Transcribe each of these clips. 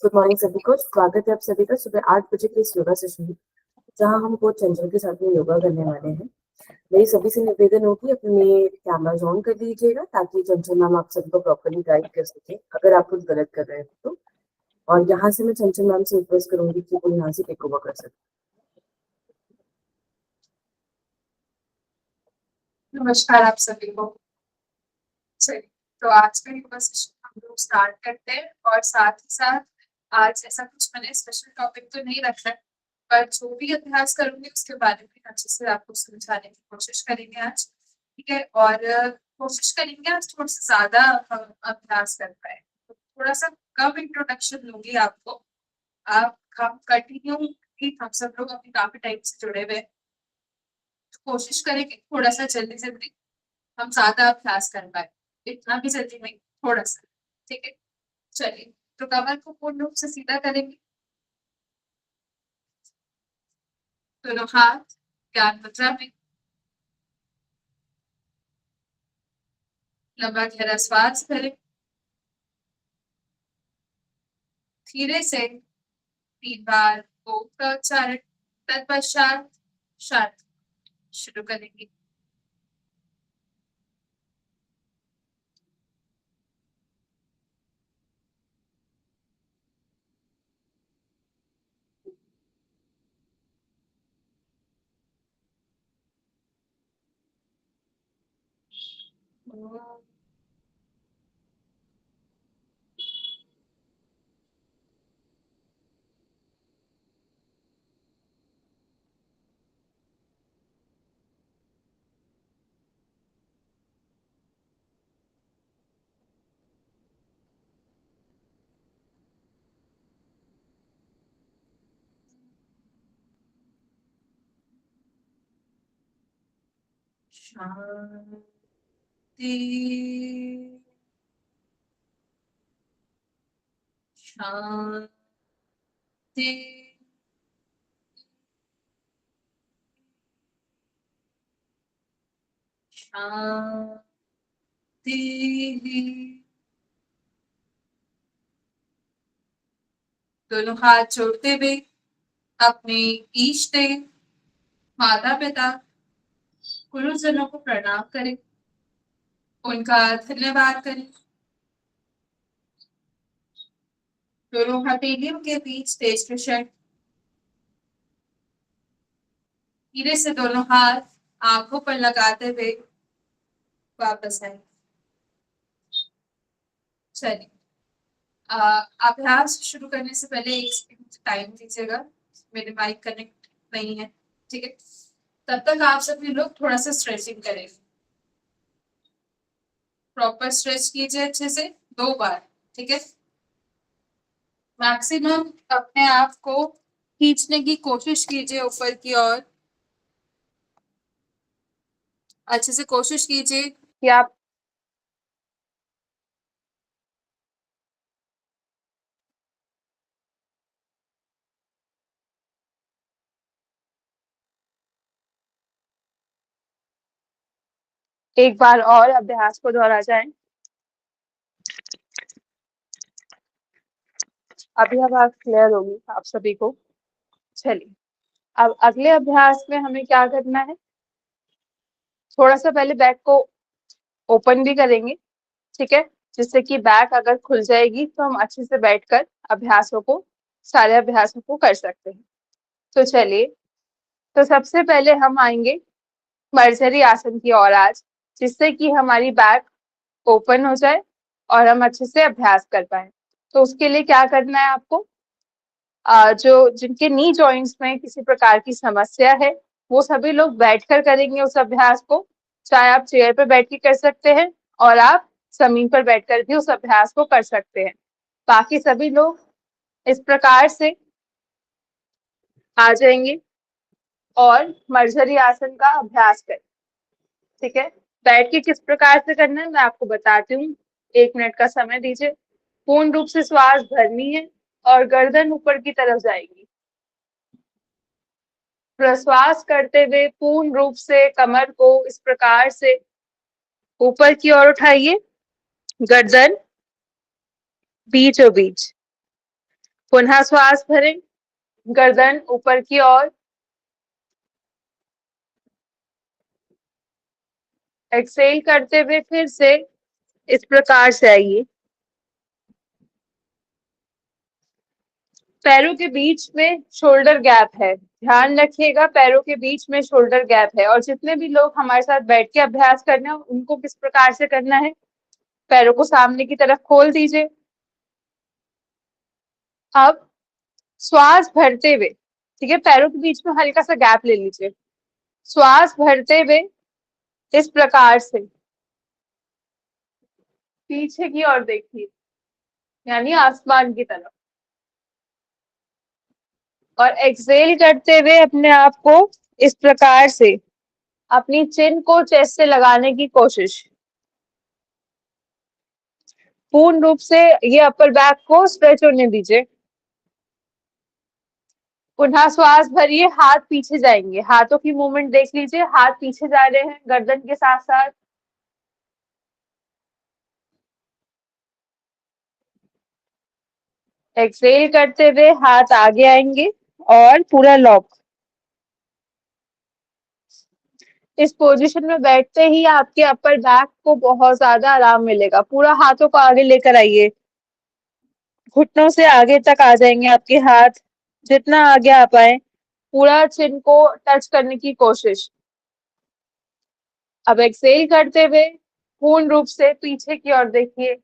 Good morning सभी को। स्वागत है आप सभी का सुबह 8 बजे के इस योगा सेशन में, जहां हम कोच चंचल के साथ में योगा करने वाले हैं। मेरी सभी से निवेदन होगी, अपने कैमराज ऑन कर लीजिएगा ताकि चंचल मैम आप सभी को प्रॉपर्ली गाइड कर सके अगर आप कुछ गलत कर रहे हो तो। और यहाँ से मैं चंचल मैम से रिक्वेस्ट करूंगी कि वो यहाँ से टेक ओवर कर सके। नमस्कार आप सभी को। चलिए, तो आज का योगा सेशन हम लोग स्टार्ट करते हैं और साथ ही साथ आज ऐसा कुछ मैंने स्पेशल टॉपिक तो नहीं रखा है, पर जो भी अभ्यास करूंगी उसके बारे में अच्छे से आपको समझाने की कोशिश करेंगे आज। ठीक है, और कोशिश करेंगे आज थोड़ा सा ज्यादा हम अभ्यास कर पाए। तो थोड़ा सा कम इंट्रोडक्शन दूंगी आपको। आप हम कंटिन्यू ही हम सब लोग अभी काफी टाइम से जुड़े हुए हैं, तो कोशिश करेंगे थोड़ा सा जल्दी जल्दी हम ज्यादा अभ्यास कर पाए, इतना भी जल्दी नहीं, थोड़ा सा। ठीक है, चलिए, तो कमर को पूर्ण रूप से सीधा करेंगे, दोनों हाथ ज्ञान मुद्रा में, लंबा गहरा श्वास करें, धीरे से 3 बार ओम का उच्चारण, तत्पश्चात शांत शुरू करेंगे। शांति शांति शांति। दोनों हाथ जोड़ते हुए अपने इष्ट देव, माता पिता, गुरुजनों को प्रणाम करें, उनका धन्यवाद करें। दोनों हथेलियों के बीच तेज क्षण, धीरे से दोनों हाथ आंखों पर लगाते हुए वापस आए। चलिए, अभ्यास शुरू करने से पहले एक सेकंड टाइम दीजिएगा, मेरे माइक कनेक्ट नहीं है। ठीक है, तब तक आप सभी लोग थोड़ा सा स्ट्रेचिंग करें, प्रॉपर स्ट्रेच कीजिए अच्छे से 2 बार। ठीक है, मैक्सिमम अपने आप को खींचने की कोशिश कीजिए ऊपर की ओर। अच्छे से कोशिश कीजिए कि आप एक बार और अभ्यास को दोहरा जाए। अभी आवाज क्लियर होगी आप सभी को। चलिए, अब अगले अभ्यास में हमें क्या करना है, थोड़ा सा पहले बैक को ओपन भी करेंगे। ठीक है, जिससे कि बैक अगर खुल जाएगी तो हम अच्छे से बैठकर अभ्यासों को, सारे अभ्यासों को कर सकते हैं। तो चलिए, तो सबसे पहले हम आएंगे मर्जरी आसन की ओर आज, जिससे कि हमारी बैक ओपन हो जाए और हम अच्छे से अभ्यास कर पाए। तो उसके लिए क्या करना है आपको, जो जिनके नी जॉइंट्स में किसी प्रकार की समस्या है वो सभी लोग बैठकर करेंगे उस अभ्यास को। चाहे आप चेयर पर बैठ के कर सकते हैं और आप जमीन पर बैठकर भी उस अभ्यास को कर सकते हैं। बाकी सभी लोग इस प्रकार से आ जाएंगे और मर्जरी आसन का अभ्यास करें। ठीक है, बैठ के किस प्रकार से करना है मैं आपको बताती हूँ। 1 मिनट का समय दीजिए। पूर्ण रूप से श्वास भरनी है और गर्दन ऊपर की तरफ जाएगी। प्रश्वास करते हुए पूर्ण रूप से कमर को इस प्रकार से ऊपर की ओर उठाइए, गर्दन बीचों बीच। पुनः श्वास भरें, गर्दन ऊपर की ओर, एक्सेल करते हुए फिर से इस प्रकार से आइए। पैरों के बीच में शोल्डर गैप है, ध्यान रखिएगा पैरों के बीच में शोल्डर गैप है। और जितने भी लोग हमारे साथ बैठ के अभ्यास करना है उनको किस प्रकार से करना है, पैरों को सामने की तरफ खोल दीजिए। अब श्वास भरते हुए, ठीक है, पैरों के बीच में हल्का सा गैप ले लीजिए। श्वास भरते हुए इस प्रकार से पीछे की ओर देखिए, यानी आसमान की तरफ। और एक्सेल करते हुए अपने आप को इस प्रकार से अपनी चिन को चेस्ट से लगाने की कोशिश। पूर्ण रूप से ये अपर बैक को स्ट्रेच होने दीजिए। पुनः श्वास भरिए, हाथ पीछे जाएंगे, हाथों की मूवमेंट देख लीजिए, हाथ पीछे जा रहे हैं गर्दन के साथ साथ। एक्सेल करते हुए हाथ आगे आएंगे और पूरा लॉक। इस पोजीशन में बैठते ही आपके अपर बैक को बहुत ज्यादा आराम मिलेगा। पूरा हाथों को आगे लेकर आइए, घुटनों से आगे तक आ जाएंगे आपके हाथ, जितना आगे आ पाए। पूरा चिन को टच करने की कोशिश। अब एक्सेल करते हुए पूर्ण रूप से पीछे की ओर देखिए।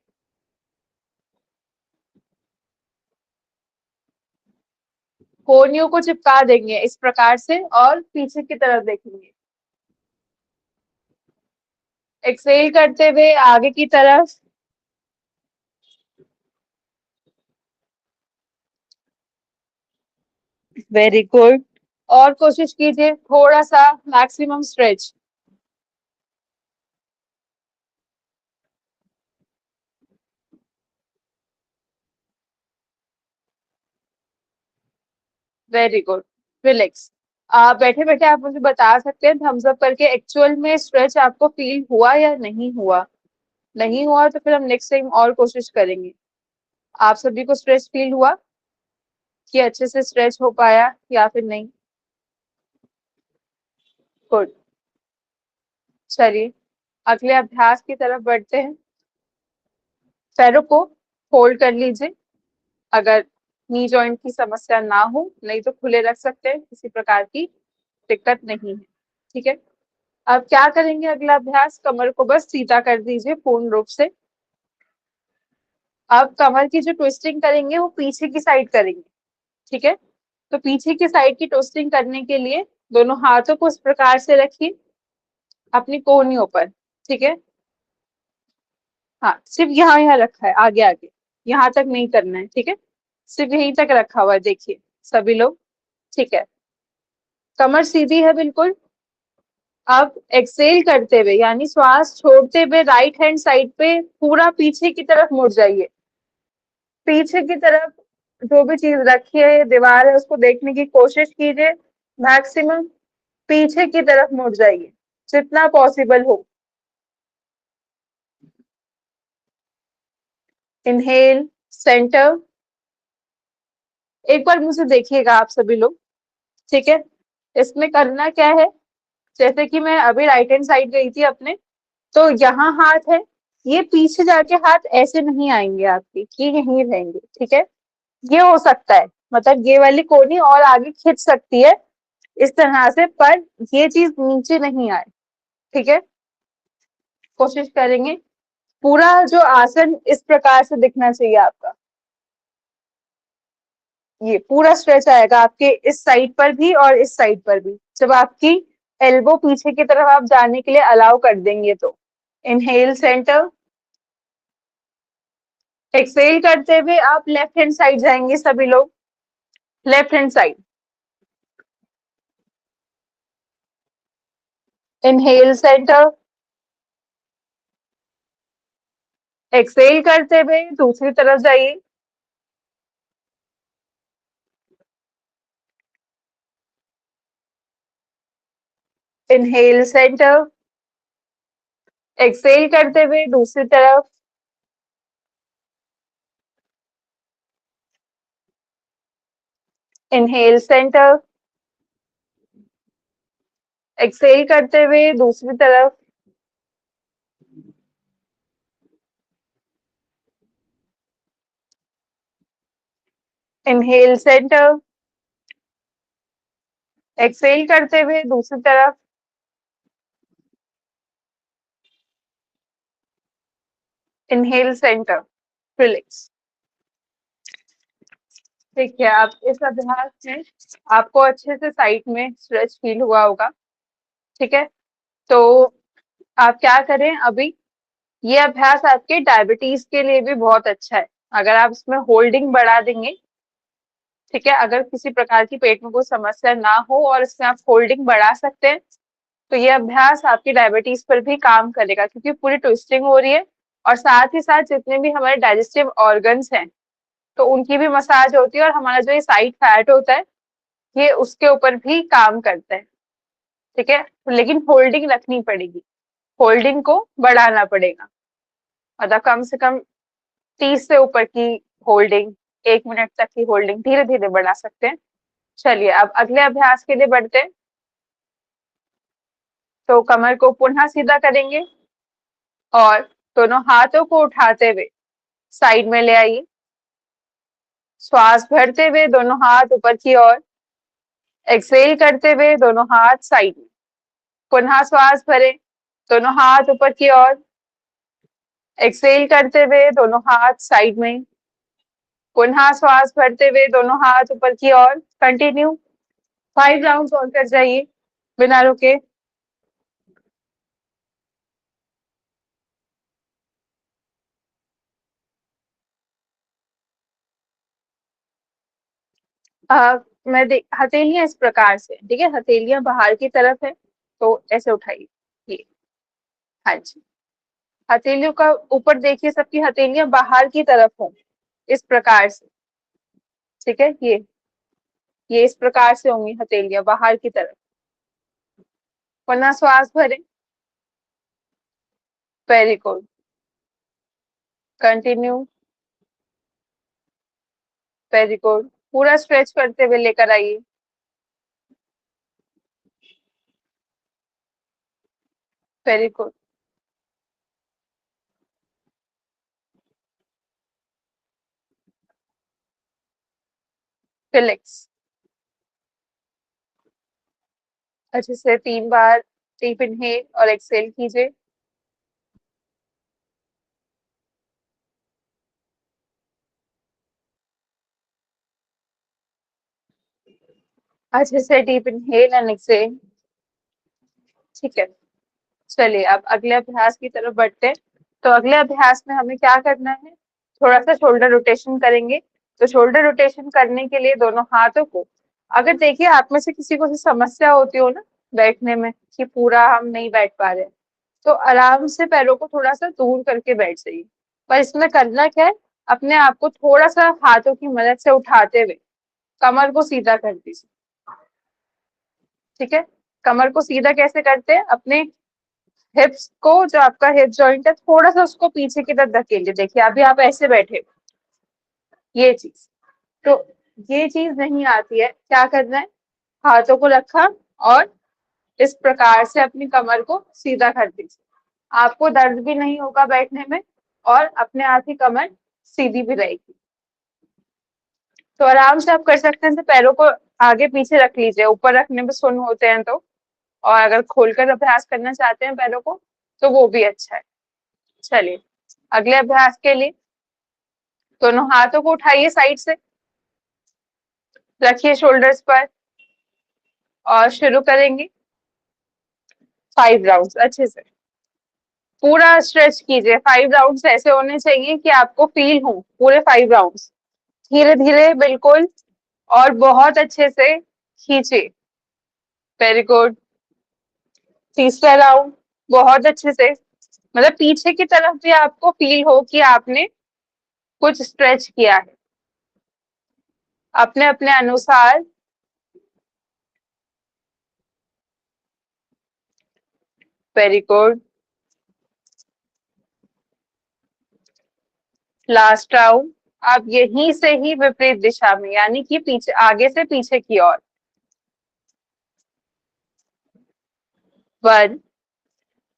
कोहनियों को चिपका देंगे इस प्रकार से और पीछे की तरफ देखेंगे। एक्सेल करते हुए आगे की तरफ। Very good. और कोशिश कीजिए थोड़ा सा maximum stretch. Very good. Relax. आप बैठे बैठे आप मुझे बता सकते हैं थम्स अप करके एक्चुअल में स्ट्रेच आपको फील हुआ या नहीं हुआ। नहीं हुआ तो फिर हम नेक्स्ट टाइम और कोशिश करेंगे। आप सभी को स्ट्रेच फील हुआ कि अच्छे से स्ट्रेच हो पाया या फिर नहीं? गुड। चलिए अगले अभ्यास की तरफ बढ़ते हैं। पैरों को फोल्ड कर लीजिए, अगर नी जॉइंट की समस्या ना हो, नहीं तो खुले रख सकते हैं, किसी प्रकार की दिक्कत नहीं है। ठीक है, अब क्या करेंगे अगला अभ्यास, कमर को बस सीधा कर दीजिए पूर्ण रूप से। अब कमर की जो ट्विस्टिंग करेंगे वो पीछे की साइड करेंगे। ठीक है, तो पीछे की साइड की ट्विस्टिंग करने के लिए दोनों हाथों को इस प्रकार से रखिए अपनी कोहनियों पर। ठीक है, हाँ सिर्फ यहाँ यहाँ रखा है, आगे आगे यहाँ तक नहीं करना है। ठीक है, सिर्फ यहीं तक रखा हुआ है, देखिए सभी लोग। ठीक है, कमर सीधी है बिल्कुल। अब एक्सेल करते हुए यानी श्वास छोड़ते हुए राइट हैंड साइड पे पूरा पीछे की तरफ मुड़ जाइए। पीछे की तरफ जो भी चीज रखी है, दीवार है, उसको देखने की कोशिश कीजिए। मैक्सिमम पीछे की तरफ मुड़ जाइए जितना पॉसिबल हो। Inhale, centre. एक बार मुझे देखिएगा आप सभी लोग। ठीक है, इसमें करना क्या है, जैसे कि मैं अभी राइट हैंड साइड गई थी अपने, तो यहाँ हाथ है, ये पीछे जाके हाथ ऐसे नहीं आएंगे आपके, ये यहीं रहेंगे। ठीक है, ये हो सकता है, मतलब ये वाली कोहनी और आगे खिंच सकती है इस तरह से, पर ये चीज नीचे नहीं आए। ठीक है, कोशिश करेंगे पूरा जो आसन इस प्रकार से दिखना चाहिए आपका। ये पूरा स्ट्रेच आएगा आपके इस साइड पर भी और इस साइड पर भी, जब आपकी एल्बो पीछे की तरफ आप जाने के लिए अलाउ कर देंगे तो। Inhale centre. एक्सेल करते हुए आप लेफ्ट हैंड साइड जाएंगे सभी लोग, left hand side. Inhale centre. Exhale करते हुए दूसरी तरफ जाइए। Inhale centre. एक्सेल करते हुए दूसरी तरफ। इनहेल सेंटर, एक्सहेल करते हुए दूसरी तरफ, इनहेल सेंटर, एक्सहेल करते हुए दूसरी तरफ, इनहेल सेंटर, रिलैक्स। ठीक है, अब इस अभ्यास में आपको अच्छे से साइड में स्ट्रेच फील हुआ होगा। ठीक है, तो आप क्या करें, अभी ये अभ्यास आपके डायबिटीज के लिए भी बहुत अच्छा है। अगर आप इसमें होल्डिंग बढ़ा देंगे, ठीक है, अगर किसी प्रकार की पेट में कोई समस्या ना हो और इसमें आप होल्डिंग बढ़ा सकते हैं, तो ये अभ्यास आपकी डायबिटीज पर भी काम करेगा, क्योंकि पूरी ट्विस्टिंग हो रही है और साथ ही साथ जितने भी हमारे डाइजेस्टिव ऑर्गन्स हैं, तो उनकी भी मसाज होती है और हमारा जो ये साइड फैट होता है, ये उसके ऊपर भी काम करता है। ठीक है, लेकिन होल्डिंग रखनी पड़ेगी, होल्डिंग को बढ़ाना पड़ेगा, मतलब कम से कम 30 से ऊपर की होल्डिंग, 1 मिनट तक की होल्डिंग धीरे धीरे बढ़ा सकते हैं। चलिए, अब अगले अभ्यास के लिए बढ़ते हैं। तो कमर को पुनः सीधा करेंगे और दोनों हाथों को उठाते हुए साइड में ले आइए। श्वास भरते हुए दोनों हाथ ऊपर की ओर, एक्सहेल करते हुए दोनों हाथ साइड में। पुनः श्वास भरें, दोनों हाथ ऊपर की ओर, एक्सहेल करते हुए दोनों हाथ साइड में। पुनः श्वास भरते हुए दोनों हाथ ऊपर की ओर, कंटिन्यू 5 राउंड्स और कर जाइए बिना रुके। मैं देख, हथेलियां इस प्रकार से, ठीक है, हथेलियां बाहर की तरफ है, तो ऐसे उठाइए ये। हाँ जी, हथेलियों का ऊपर देखिए, सबकी हथेलियां बाहर की तरफ हो, इस प्रकार से। ठीक है, ये इस प्रकार से होंगी हथेलियां बाहर की तरफ। पुनः श्वास भरें, very good, continue, very good, पूरा स्ट्रेच करते हुए लेकर आइए। Very good, relax. अच्छे से 3 बार डीप इनहेल और एक्सहेल कीजिए। अच्छे से डीप इनहेल एंड एक्सहेल। ठीक है, चलिए अब अगले अभ्यास की तरफ बढ़ते हैं। तो अगले अभ्यास में हमें क्या करना है, थोड़ा सा शोल्डर रोटेशन करेंगे। तो शोल्डर रोटेशन करने के लिए दोनों हाथों को, अगर देखिए आप में से किसी को समस्या होती हो ना बैठने में, कि पूरा हम नहीं बैठ पा रहे, तो आराम से पैरों को थोड़ा सा दूर करके बैठ जाइए। पर इसमें करना क्या है, अपने आप को थोड़ा सा हाथों की मदद से उठाते हुए कमर को सीधा कर दीजिए। ठीक है, कमर को सीधा कैसे करते हैं, अपने हिप्स को, जो आपका हिप जॉइंट है, थोड़ा सा उसको पीछे की तरफ धकेलिए। देखिए अभी आप ऐसे बैठे, ये चीज, तो ये चीज नहीं आती है, क्या करना है, हाथों को रखा और इस प्रकार से अपनी कमर को सीधा कर दीजिए। आपको दर्द भी नहीं होगा बैठने में और अपने आप ही कमर सीधी भी रहेगी। तो आराम से आप कर सकते हैं, तो पैरों को आगे पीछे रख लीजिए, ऊपर रखने में सुन्न होते हैं तो, और अगर खोलकर अभ्यास करना चाहते हैं पैरों को, तो वो भी अच्छा है। चलिए, अगले अभ्यास के लिए दोनों हाथों को उठाइए, साइड से रखिए शोल्डर्स पर और शुरू करेंगे 5 राउंड्स। अच्छे से पूरा स्ट्रेच कीजिए, 5 राउंड्स ऐसे होने चाहिए कि आपको फील हो पूरे 5 राउंड्स। धीरे धीरे बिल्कुल, और बहुत अच्छे से खींचिए। वेरी गुड, तीसरा राउंड, बहुत अच्छे से, मतलब पीछे की तरफ भी आपको फील हो कि आपने कुछ स्ट्रेच किया है। अपने अपने अनुसार, वेरी गुड, लास्ट राउंड, अब यहीं से ही विपरीत दिशा में, यानी कि पीछे, आगे से पीछे की ओर। 1,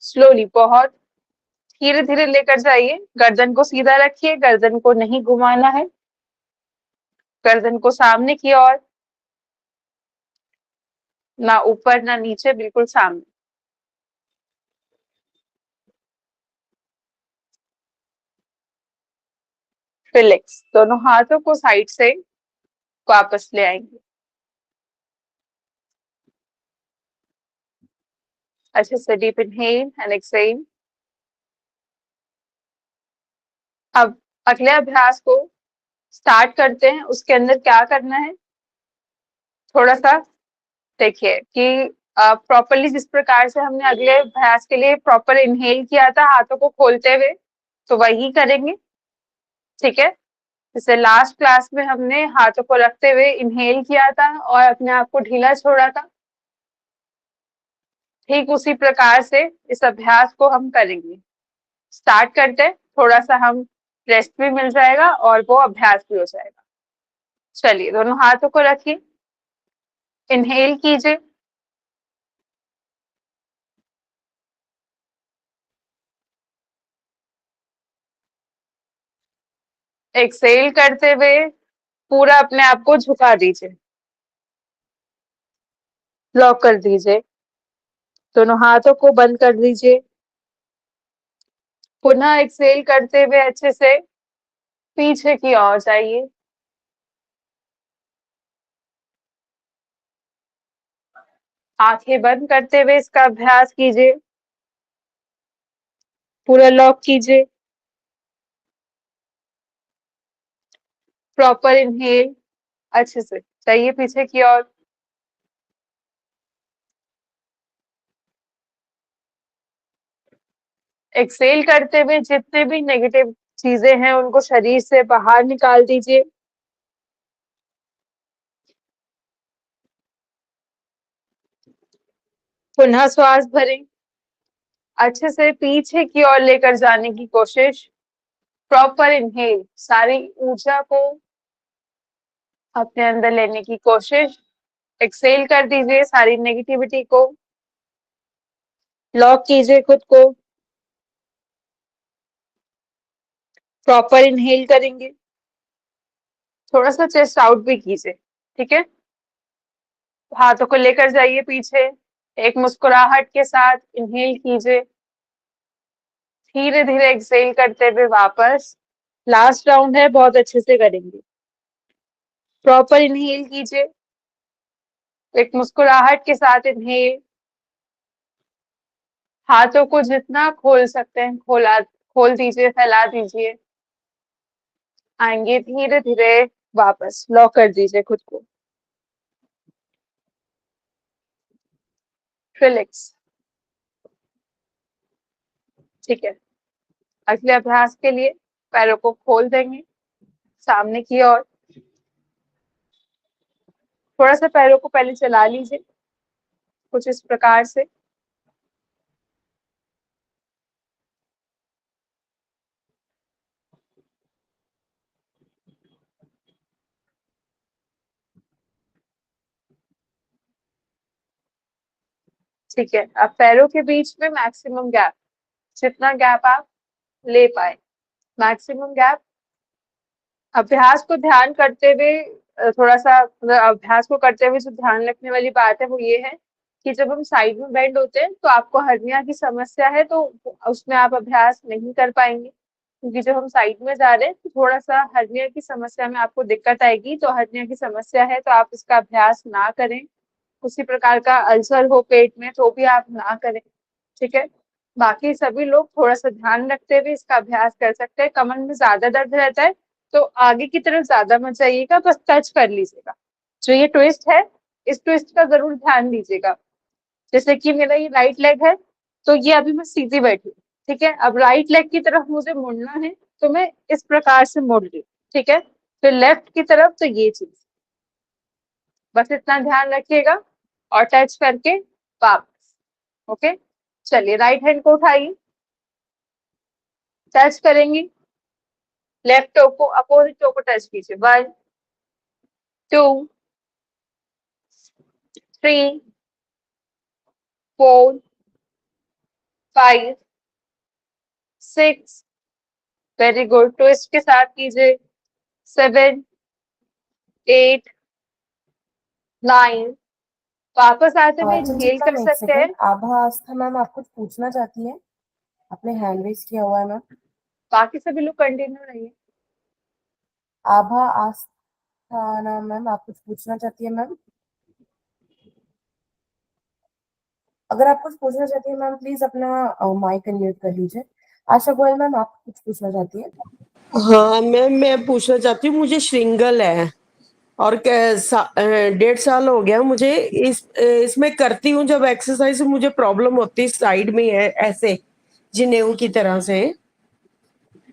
स्लोली, बहुत धीरे धीरे लेकर जाइए। गर्दन को सीधा रखिए, गर्दन को नहीं घुमाना है, गर्दन को सामने की ओर, ना ऊपर ना नीचे, बिल्कुल सामने। रिलैक्स, दोनों हाथों को साइड से वापस ले आएंगे। अच्छे से डीप इनहेल एंड एक्सहेल। अब अगले अभ्यास को स्टार्ट करते हैं। उसके अंदर क्या करना है, थोड़ा सा देखिए कि प्रॉपरली जिस प्रकार से हमने अगले अभ्यास के लिए प्रॉपर इनहेल किया था हाथों को खोलते हुए, तो वही करेंगे। ठीक है, जैसे लास्ट क्लास में हमने हाथों को रखते हुए इनहेल किया था और अपने आप को ढीला छोड़ा था, ठीक उसी प्रकार से इस अभ्यास को हम करेंगे। स्टार्ट करते हैं, थोड़ा सा हम रेस्ट भी मिल जाएगा और वो अभ्यास भी हो जाएगा। चलिए, दोनों हाथों को रखिए, इनहेल कीजिए, एक्सेल करते हुए पूरा अपने आप को झुका दीजिए, लॉक कर दीजिए, दोनों हाथों को बंद कर दीजिए। पुनः एक्सेल करते हुए अच्छे से पीछे की ओर जाइए, आंखें बंद करते हुए इसका अभ्यास कीजिए, पूरा लॉक कीजिए, प्रॉपर इनहेल, अच्छे से जाइए पीछे की ओर, एक्सेल करते हुए जितने भी नेगेटिव चीजें हैं उनको शरीर से बाहर निकाल दीजिए। पुनः श्वास भरें, अच्छे से पीछे की ओर लेकर जाने की कोशिश, प्रॉपर इनहेल, सारी ऊर्जा को अपने अंदर लेने की कोशिश, एक्सेल कर दीजिए सारी नेगेटिविटी को, लॉक कीजिए खुद को, प्रॉपर इनहेल करेंगे, थोड़ा सा चेस्ट आउट भी कीजिए। ठीक है, हाथों को लेकर जाइए पीछे, एक मुस्कुराहट के साथ इनहेल कीजिए, धीरे धीरे एक्सेल करते हुए वापस। लास्ट राउंड है, बहुत अच्छे से करेंगे। प्रॉपर इनहेल कीजिए, एक मुस्कुराहट के साथ इनहेल, हाथों को जितना खोल सकते हैं खोल दीजिए, फैला दीजिए, आएंगे धीरे धीरे वापस, लॉक कर दीजिए खुद को, रिलैक्स। ठीक है, अगले अभ्यास के लिए पैरों को खोल देंगे सामने की ओर, थोड़ा सा पैरों को पहले चला लीजिए कुछ इस प्रकार से, ठीक है। अब पैरों के बीच में मैक्सिमम गैप, जितना गैप आप ले पाए, मैक्सिमम गैप। अभ्यास को ध्यान करते हुए थोड़ा सा मतलब अभ्यास को करते हुए जो ध्यान रखने वाली बात है वो ये है कि जब हम साइड में बेंड होते हैं तो आपको हर्निया की समस्या है, तो उसमें आप अभ्यास नहीं कर पाएंगे, क्योंकि जब हम साइड में जा रहे हैं तो थोड़ा सा हर्निया की समस्या में आपको दिक्कत आएगी, तो हर्निया की समस्या है तो आप इसका अभ्यास ना करें। उसी प्रकार का अल्सर हो पेट में तो भी आप ना करें। ठीक है, बाकी सभी लोग थोड़ा सा ध्यान रखते हुए इसका अभ्यास कर सकते हैं। कमर में ज्यादा दर्द रहता है तो आगे की तरफ ज्यादा मत जाइएगा, बस टच कर लीजिएगा। जो ये ट्विस्ट है, इस ट्विस्ट का जरूर ध्यान दीजिएगा। जैसे कि मेरा ये राइट लेग है, तो ये अभी मैं सीधी बैठी हूँ। ठीक है, अब राइट लेग की तरफ मुझे मुड़ना है तो मैं इस प्रकार से मुड़ रही हूँ। ठीक है, फिर लेफ्ट की तरफ तो ये चीज, बस इतना ध्यान रखिएगा और टच करके वापस। ओके, चलिए राइट हैंड को उठाइए, टच करेंगे, लेफ्ट टो को अपोजिट टो को टच कीजिए। 1 2 3 4 5 6, वेरी गुड। ट्विस्ट के साथ कीजिए। 7 8 9, वापस आते हुए इनहेल चंचलता कर मैम एक सकते हैं। सेकंड, आभा आस्था मैम आप कुछ पूछना चाहती हैं? आपने हैंड रेज किया हुआ है मैम। बाकी सभी लोग कंटिन्यू रहिए। आभा आस्था नाम मैम आप कुछ पूछना चाहती है मैम? अगर आप कुछ पूछना चाहती है मैम प्लीज अपना माइक अनम्यूट कर लीजिए। आशा गोयल मैम आप कुछ पूछना चाहती है? हाँ मैम, मैं पूछना चाहती हूँ, मुझे श्रृंगल है और 1.5 साल हो गया मुझे। इसमें करती हूँ जब एक्सरसाइज, मुझे प्रॉब्लम होती है, साइड में है ऐसे जनेऊ की तरह से।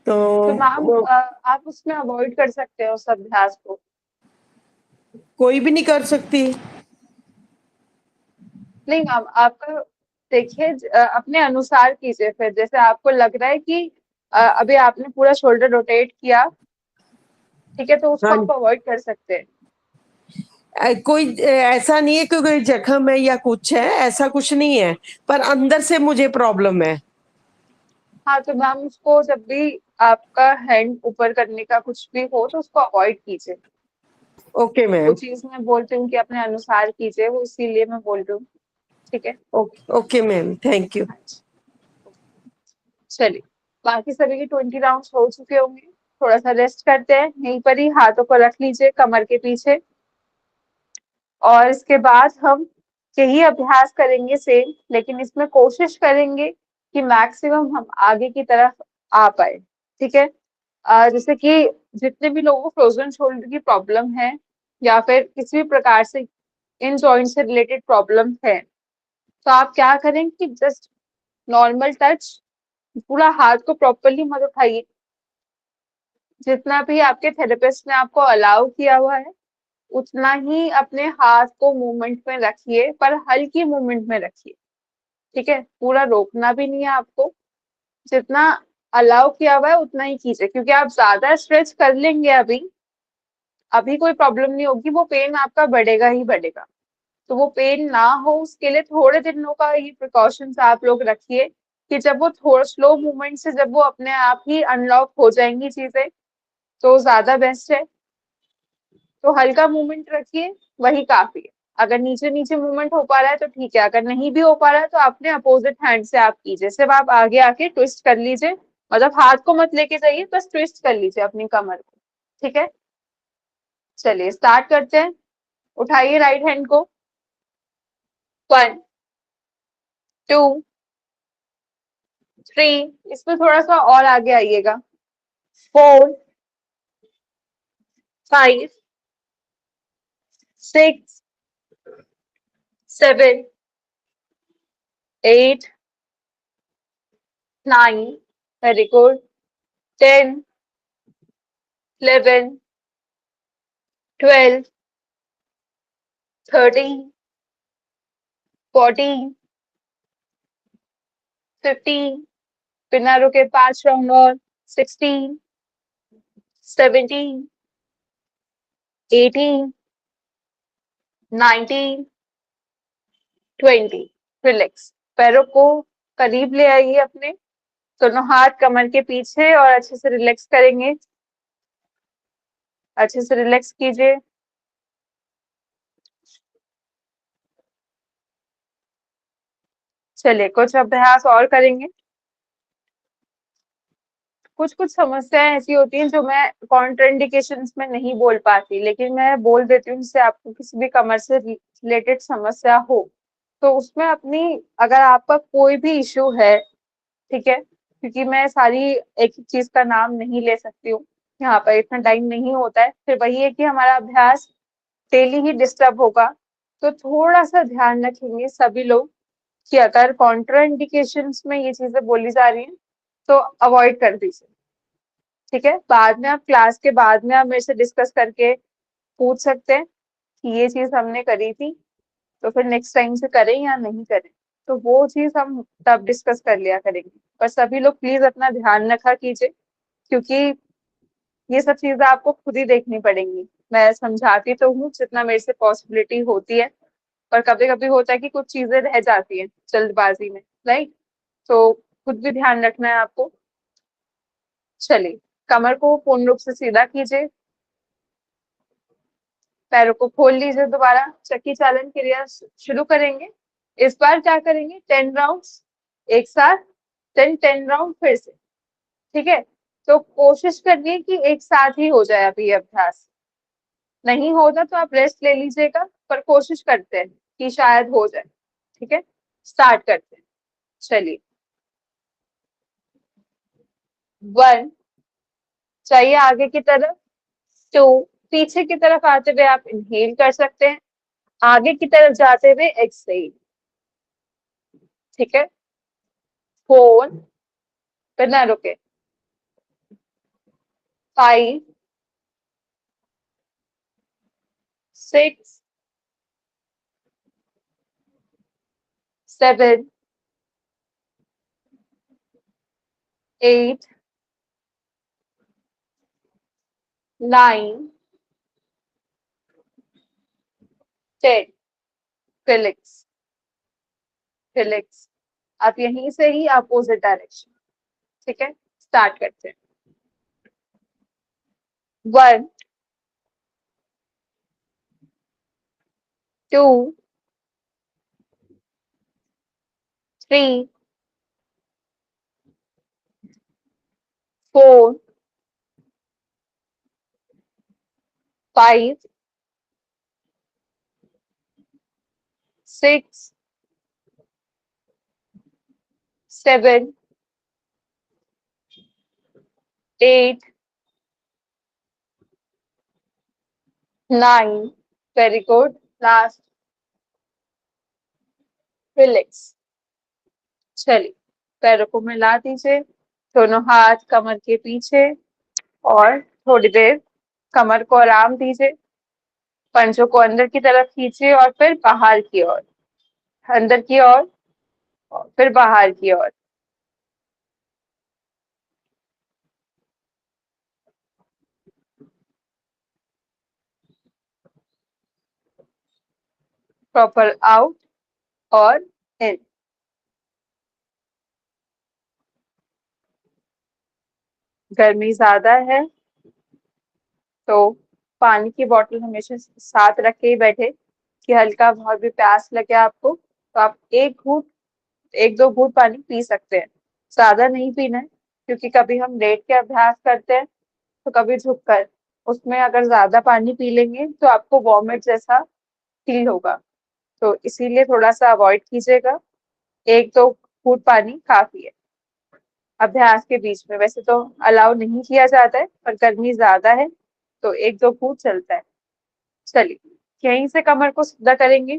तो तो मैम आप उसमें अवॉइड कर सकते हो उस अभ्यास को। कोई भी नहीं कर सकती? नहीं मैम, आपका देखिए अपने अनुसार कीजिए। फिर जैसे आपको लग रहा है कि अभी आपने पूरा शोल्डर रोटेट किया, ठीक है, तो उसको हाँ, आप अवॉइड कर सकते हैं। कोई ऐसा नहीं है कि कोई जख्म है या कुछ है, ऐसा कुछ नहीं है, पर अंदर से मुझे प्रॉब्लम है। हाँ, तो मैम उसको जब भी आपका हैंड ऊपर करने का कुछ भी हो तो उसको अवॉइड कीजिए। ओके वो मैम। चीज मैं बोलती हूँ कि अपने अनुसार कीजिए, वो इसीलिए मैं बोल रही हूँ। ठीक है। Okay ma'am, thank you. अच्छा, चलिए, बाकी सभी के 20 राउंड्स हो चुके होंगे। थोड़ा सा रेस्ट करते हैं, यहीं पर ही हाथों को रख लीजिए कमर के पीछे, और इसके बाद हम यही अभ्यास करेंगे सेम, लेकिन इसमें कोशिश करेंगे कि मैक्सिमम हम आगे की तरफ आ पाए। ठीक है। जैसे कि जितने भी लोगों को फ्रोजन शोल्डर की प्रॉब्लम है या फिर किसी भी प्रकार से इन जॉइंट से रिलेटेड प्रॉब्लम है, तो आप क्या करें कि जस्ट नॉर्मल टच, पूरा हाथ को प्रॉपरली मत उठाइए। जितना भी आपके थेरेपिस्ट ने आपको अलाउ किया हुआ है उतना ही अपने हाथ को मूवमेंट में रखिए, पर हल्की मूवमेंट में रखिए। ठीक है, पूरा रोकना भी नहीं है आपको। जितना अलाउ किया हुआ है उतना ही कीजिए, क्योंकि आप ज्यादा स्ट्रेच कर लेंगे अभी अभी कोई प्रॉब्लम नहीं होगी, वो पेन आपका बढ़ेगा ही बढ़ेगा। तो वो पेन ना हो उसके लिए थोड़े दिनों का ये प्रिकॉशंस आप लोग रखिए, कि जब वो थोड़ा स्लो मूवमेंट से जब वो अपने आप ही अनलॉक हो जाएंगी चीजें तो ज्यादा बेस्ट है। तो हल्का मूवमेंट रखिए, वही काफी है। अगर नीचे नीचे मूवमेंट हो पा रहा है तो ठीक है, अगर नहीं भी हो पा रहा है तो अपने अपोजिट हैंड से आप कीजिए। सिर्फ आप आगे आके ट्विस्ट कर लीजिए, मतलब हाथ को मत लेके जाइए, बस ट्विस्ट कर लीजिए अपनी कमर को। ठीक है, चलिए स्टार्ट करते हैं। उठाइए राइट हैंड को। 1 2 3, इसमें थोड़ा सा और आगे आइएगा। 4 5 6 7 8 9, वेरी गुड। 10 11 12 13 14 15, बिना रुके 5 राउंड और। 16 17 18 19 20, रिलैक्स। पैरों को करीब ले आइए अपने, दोनों हाथ कमर के पीछे, और अच्छे से रिलैक्स करेंगे। अच्छे से रिलैक्स कीजिए। चलिए कुछ अभ्यास और करेंगे। कुछ कुछ समस्याएं ऐसी होती हैं जो मैं कॉन्ट्राइंडिकेशंस में नहीं बोल पाती, लेकिन मैं बोल देती हूँ, जिससे आपको किसी भी कमर से रिलेटेड समस्या हो तो उसमें अपनी, अगर आपका कोई भी इश्यू है, ठीक है, क्योंकि मैं सारी एक एक चीज का नाम नहीं ले सकती हूँ, यहाँ पर इतना टाइम नहीं होता है, फिर वही है कि हमारा अभ्यास डेली ही डिस्टर्ब होगा। तो थोड़ा सा ध्यान रखेंगे सभी लोग कि अगर कॉन्ट्राइंडिकेशंस में ये चीजें बोली जा रही हैं तो अवॉइड कर दीजिए। ठीक है, बाद में आप क्लास के बाद में आप मेरे से डिस्कस करके पूछ सकते हैं कि ये चीज हमने करी थी, तो फिर नेक्स्ट टाइम से करें या नहीं करें, तो वो चीज हम तब डिस्कस कर लिया करेंगे। पर सभी लोग प्लीज अपना ध्यान रखा कीजिए, क्योंकि ये सब चीजें आपको खुद ही देखनी पड़ेंगी। मैं समझाती तो हूँ जितना मेरे से पॉसिबिलिटी होती है, पर कभी कभी होता है कि कुछ चीजें रह जाती हैं जल्दबाजी में, राइट। तो खुद भी ध्यान रखना है आपको। चलिए, कमर को पूर्ण रूप से सीधा कीजिए, पैरों को खोल लीजिए, दोबारा चक्की चालन क्रिया शुरू करेंगे। इस बार क्या करेंगे, 10 राउंड्स एक साथ, 10 राउंड फिर से, ठीक है। तो कोशिश करिए कि एक साथ ही हो जाए अभी ये अभ्यास। नहीं होता तो आप रेस्ट ले लीजिएगा, पर कोशिश करते हैं कि शायद हो जाए, ठीक है। स्टार्ट करते हैं, चलिए। 1, चाहिए आगे की तरफ। 2, पीछे की तरफ आते हुए आप इनहेल कर सकते हैं, आगे की तरफ जाते हुए एक्सहेल, ठीक है। 4, बिना रुके। 5, 6, 7, 8, 9, 10, रिलैक्स, रिलैक्स। आप यहीं से ही अपोजिट डायरेक्शन, ठीक है। स्टार्ट करते हैं। 1, 2, 3, 4, 5, 6, 7, 8, 9, वेरी गुड। Last, relax. चलिए, पैरों को मिला दीजिए, दोनों हाथ कमर के पीछे, और थोड़ी देर कमर को आराम दीजिए। पंजों को अंदर की तरफ खींचिए और फिर बाहर की ओर, अंदर की ओर और फिर बाहर की ओर। प्रॉपर आउट और इन। गर्मी ज्यादा है तो पानी की बोतल हमेशा साथ रख के ही बैठे, कि हल्का बहुत भी प्यास लगे आपको तो आप एक दो घूंट पानी पी सकते हैं। ज्यादा नहीं पीना है, क्योंकि कभी हम लेट के अभ्यास करते हैं तो कभी झुककर, उसमें अगर ज्यादा पानी पी लेंगे तो आपको वॉमिट जैसा फील होगा, तो इसीलिए थोड़ा सा अवॉइड कीजिएगा। एक दो घूंट पानी काफी है अभ्यास के बीच में। वैसे तो अलाउ नहीं किया जाता है, पर गर्मी ज्यादा है तो एक दो घूंट चलता है। चलिए, यहीं से कमर को सीधा करेंगे,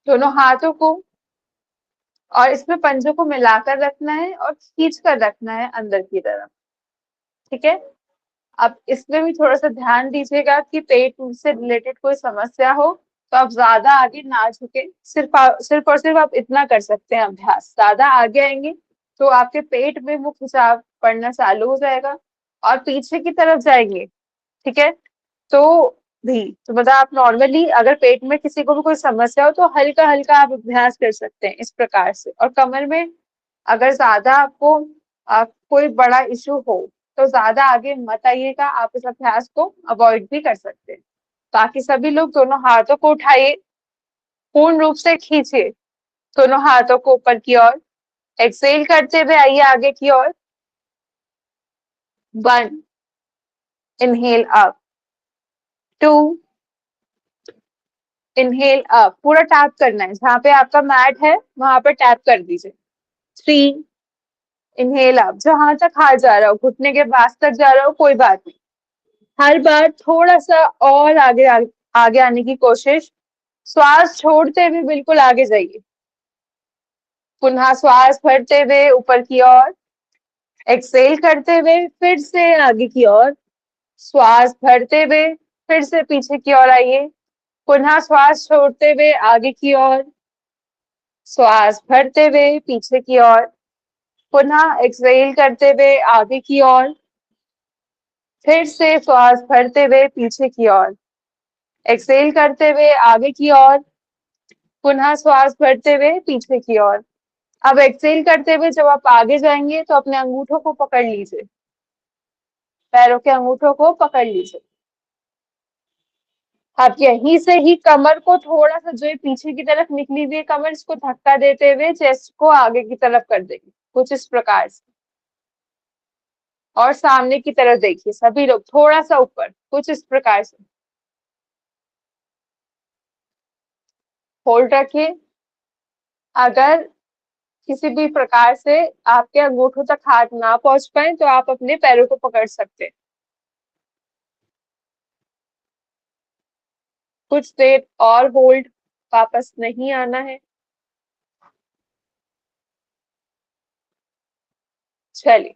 दोनों हाथों को, और इसमें पंजों को मिलाकर रखना है और खींच कर रखना है अंदर की तरफ, ठीक है। अब इसमें भी थोड़ा सा ध्यान दीजिएगा कि पेट से रिलेटेड कोई समस्या हो तो आप ज्यादा आगे ना झुके। सिर्फ और सिर्फ आप इतना कर सकते हैं अभ्यास। ज्यादा आगे आएंगे तो आपके पेट में वो खिंचाव पड़ना चालू हो जाएगा और पीछे की तरफ जाएंगे, ठीक है। तो तो मतलब आप नॉर्मली अगर पेट में किसी को भी कोई समस्या हो तो हल्का हल्का आप अभ्यास कर सकते हैं इस प्रकार से। और कमर में अगर ज्यादा आपको कोई बड़ा इशू हो तो ज्यादा आगे मत आइएगा, आप इस अभ्यास को अवॉइड भी कर सकते हैं। बाकी सभी लोग दोनों हाथों को उठाइए, पूर्ण रूप से खींचिए दोनों हाथों को ऊपर की ओर, एक्सेल करते हुए आइए आगे की ओर। 1, इनहेल अप। 2, इनहेल अप, पूरा टैप करना है, जहां पे आपका मैट है वहां पर टैप कर दीजिए। 3, इनहेल अप, जहां तक हाथ जा रहा हो, घुटने के पास तक जा रहा हो कोई बात नहीं, हर बार थोड़ा सा और आगे आने की कोशिश, श्वास छोड़ते हुए बिल्कुल आगे जाइए। पुनः श्वास भरते हुए ऊपर की ओर, एक्सेल करते हुए फिर से आगे की ओर, श्वास भरते हुए फिर से पीछे की ओर आइए, पुनः श्वास छोड़ते हुए आगे की ओर, श्वास भरते हुए पीछे की ओर, पुनः एक्सेल करते हुए आगे की ओर, फिर से श्वास भरते हुए पीछे की ओर, एक्सेल करते हुए आगे की ओर, पुनः श्वास भरते हुए पीछे की ओर। अब एक्सेल करते हुए जब आप आगे जाएंगे तो अपने अंगूठों को पकड़ लीजिए, पैरों के अंगूठों को पकड़ लीजिए। आप यहीं से ही कमर को थोड़ा सा, जो पीछे की तरफ निकली हुई कमर, इसको धक्का देते हुए चेस्ट को आगे की तरफ कर देंगे, कुछ इस प्रकार से। और सामने की तरफ देखिए सभी लोग, थोड़ा सा ऊपर, कुछ इस प्रकार से। होल्ड रखिए। अगर किसी भी प्रकार से आपके अंगूठों तक हाथ ना पहुंच पाए तो आप अपने पैरों को पकड़ सकते हैं। कुछ देर और होल्ड, वापस नहीं आना है। चलिए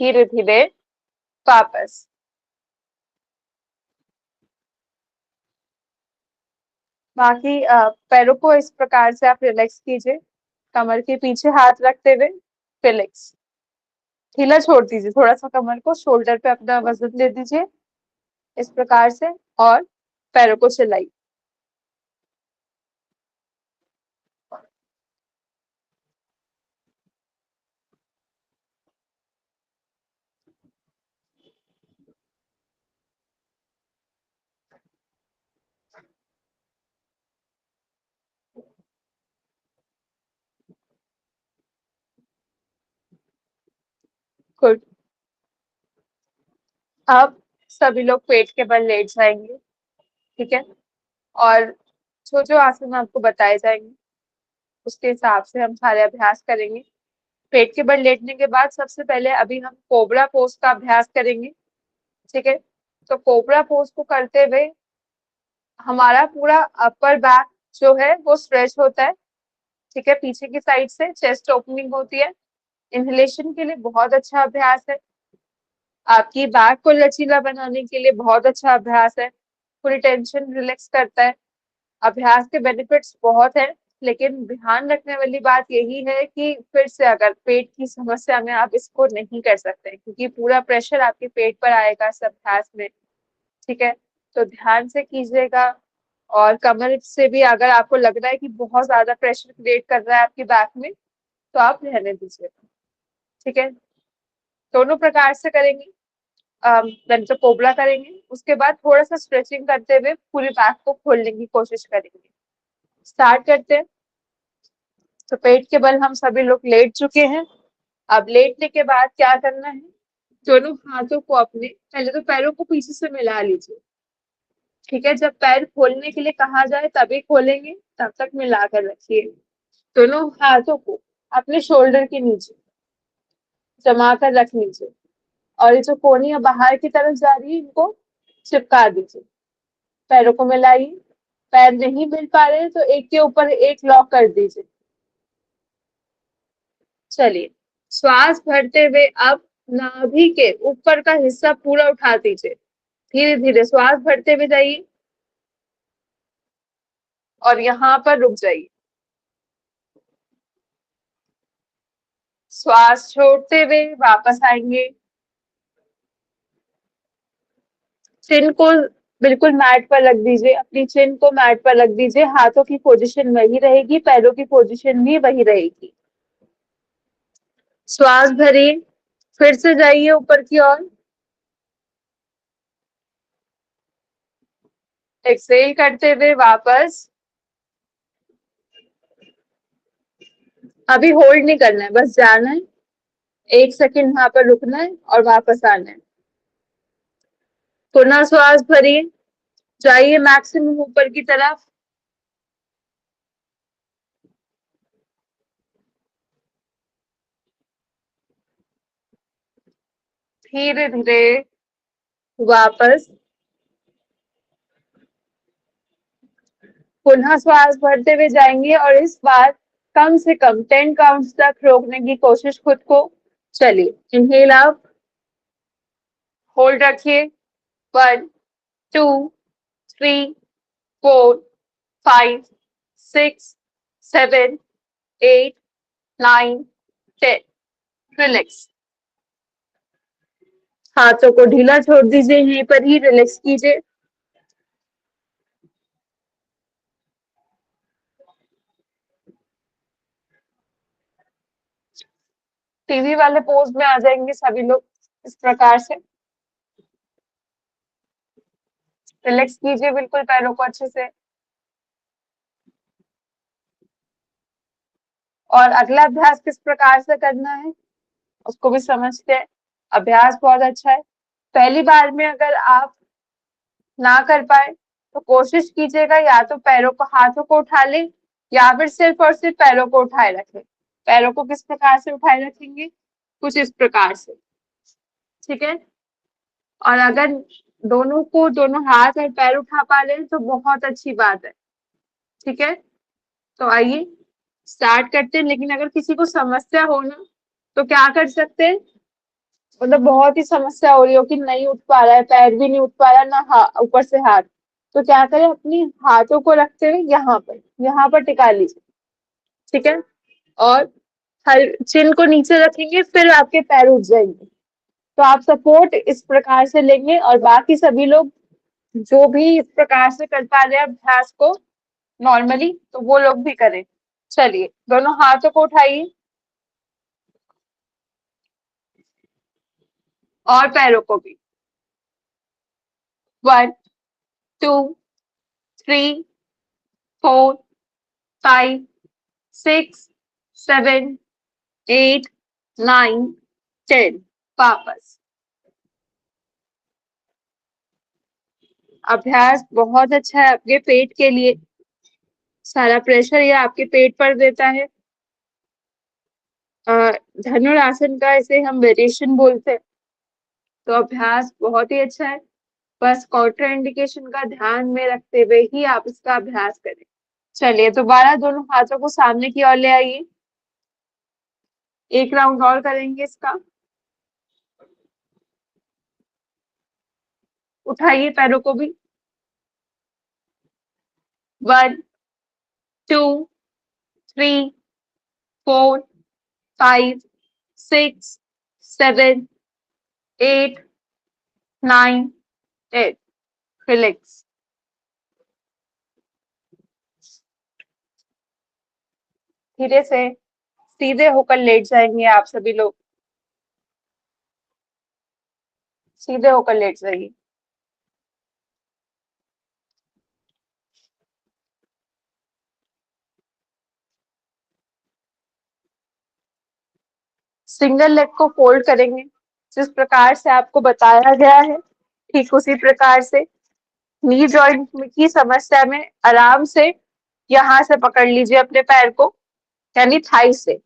धीरे धीरे वापस। बाकी पैरों को इस प्रकार से आप रिलैक्स कीजिए, कमर के पीछे हाथ रखते हुए रिलैक्स, ढीला छोड़ दीजिए थोड़ा सा कमर को, शोल्डर पे अपना वजन दे दीजिए इस प्रकार से, और पैरों को चलाइए। गुड। अब सभी लोग पेट के बल लेट जाएंगे, ठीक है, और जो जो आसन आपको बताए जाएंगे उसके हिसाब से हम सारे अभ्यास करेंगे। पेट के बल लेटने के बाद सबसे पहले अभी हम कोबरा पोज का अभ्यास करेंगे, ठीक है। तो कोबरा पोज को करते हुए हमारा पूरा अपर बैक जो है वो स्ट्रेच होता है, ठीक है, पीछे की साइड से चेस्ट ओपनिंग होती है। इनहेलेशन के लिए बहुत अच्छा अभ्यास है, आपकी बैक को लचीला बनाने के लिए बहुत अच्छा अभ्यास है, पूरी टेंशन रिलैक्स करता है। अभ्यास के बेनिफिट्स बहुत है, लेकिन ध्यान रखने वाली बात यही है कि फिर से अगर पेट की समस्या में आप इसको नहीं कर सकते, क्योंकि पूरा प्रेशर आपके पेट पर आएगा इस अभ्यास में, ठीक है। तो ध्यान से कीजिएगा, और कमर से भी अगर आपको लग रहा है कि बहुत ज्यादा प्रेशर क्रिएट कर रहा है आपकी बैक में, तो आप रहने दीजिएगा, ठीक है। दोनों प्रकार से करेंगे। पहले तो कोबरा करेंगे, उसके बाद थोड़ा सा स्ट्रेचिंग करते हुए पूरी बैक को खोलने की कोशिश करेंगे। स्टार्ट करते हैं। तो पेट के बल हम सभी लोग लेट चुके हैं। अब लेटने के बाद क्या करना है, दोनों हाथों को अपने, पहले तो पैरों को पीछे से मिला लीजिए, ठीक है। जब पैर खोलने के लिए कहा जाए तभी खोलेंगे, तब तक मिला कर रखिए। दोनों हाथों को अपने शोल्डर के नीचे जमा कर रख लीजिए, और ये जो कोहनियां बाहर की तरफ जा रही है इनको चिपका दीजिए। पैरों को मिलाइए। पैर नहीं मिल पा रहे तो एक के ऊपर एक लॉक कर दीजिए। चलिए श्वास भरते हुए अब नाभि के ऊपर का हिस्सा पूरा उठा दीजिए, धीरे धीरे श्वास भरते हुए जाइए और यहाँ पर रुक जाइए। श्वास छोड़ते हुए वापस आएंगे। चिन को बिल्कुल मैट पर रख दीजिए, अपनी चिन को मैट पर रख दीजिए, हाथों की पोजीशन वही रहेगी, पैरों की पोजीशन भी वही रहेगी। श्वास भरिए, फिर से जाइए ऊपर की ओर, एक्सेल करते हुए वापस। अभी होल्ड नहीं करना है, बस जाना है, 1 सेकंड वहां पर रुकना है और वापस आना है। पुनः श्वास भरिए, जाइए मैक्सिमम ऊपर की तरफ। धीरे धीरे वापस। पुनः श्वास भरते हुए जाएंगे और इस बार कम से कम 10 काउंट्स तक रोकने की कोशिश खुद को। चलिए इनहेल अप, होल्ड रखिए, 1 2 3 4 5 6 7 8 9 10, रिलैक्स। हाथों को ढीला छोड़ दीजिए, यहीं पर ही रिलैक्स कीजिए। टीवी वाले पोज में आ जाएंगे सभी लोग इस प्रकार से। रिलैक्स कीजिए बिल्कुल पैरों को अच्छे से। और अगला अभ्यास किस प्रकार से करना है उसको भी समझते हैं। अभ्यास बहुत अच्छा है। पहली बार में अगर आप ना कर पाए तो कोशिश कीजिएगा या तो पैरों को, हाथों को उठा लें या फिर सिर्फ और सिर्फ पैरों को उठाए रखें। पैरों को किस प्रकार से उठाए रखेंगे? कुछ इस प्रकार से, ठीक है। और अगर दोनों हाथ और पैर उठा पा रहे हैं तो बहुत अच्छी बात है, ठीक है। तो आइए स्टार्ट करते हैं। लेकिन अगर किसी को समस्या हो ना तो क्या कर सकते हैं, मतलब बहुत ही समस्या हो रही हो कि नहीं उठ पा रहा है, पैर भी नहीं उठ पा रहा है, ना ऊपर से हाथ, तो क्या करें, अपनी हाथों को रखते हुए यहाँ पर टिका लीजिए, ठीक है। और हर चिन को नीचे रखेंगे, फिर आपके पैर उठ जाएंगे। तो आप सपोर्ट इस प्रकार से लेंगे और बाकी सभी लोग जो भी इस प्रकार से कर पा रहे हैं अभ्यास को नॉर्मली, तो वो लोग भी करें। चलिए, दोनों हाथों को उठाइए और पैरों को भी। 1 2 3 4 5 6 7 8 9 10। वापस। अभ्यास बहुत अच्छा है आपके पेट के लिए। सारा प्रेशर ये आपके पेट पर देता है। धनुरासन का इसे हम वेरिएशन बोलते हैं। तो अभ्यास बहुत ही अच्छा है। बस काउंटर इंडिकेशन का ध्यान में रखते हुए ही आप इसका अभ्यास करें। चलिए, दोबारा दोनों हाथों को सामने की ओर ले आइए। एक राउंड और करेंगे इसका। उठाइए पैरों को भी। 1 2 3 4 5 6 7 8 9 10। रिलैक्स। धीरे से सीधे होकर लेट जाएंगे आप सभी लोग। सीधे होकर लेट जाइए। सिंगल लेग को फोल्ड करेंगे जिस प्रकार से आपको बताया गया है, ठीक उसी प्रकार से। नी जॉइंट की समस्या में आराम से यहाँ से पकड़ लीजिए अपने पैर को, यानी थाई से।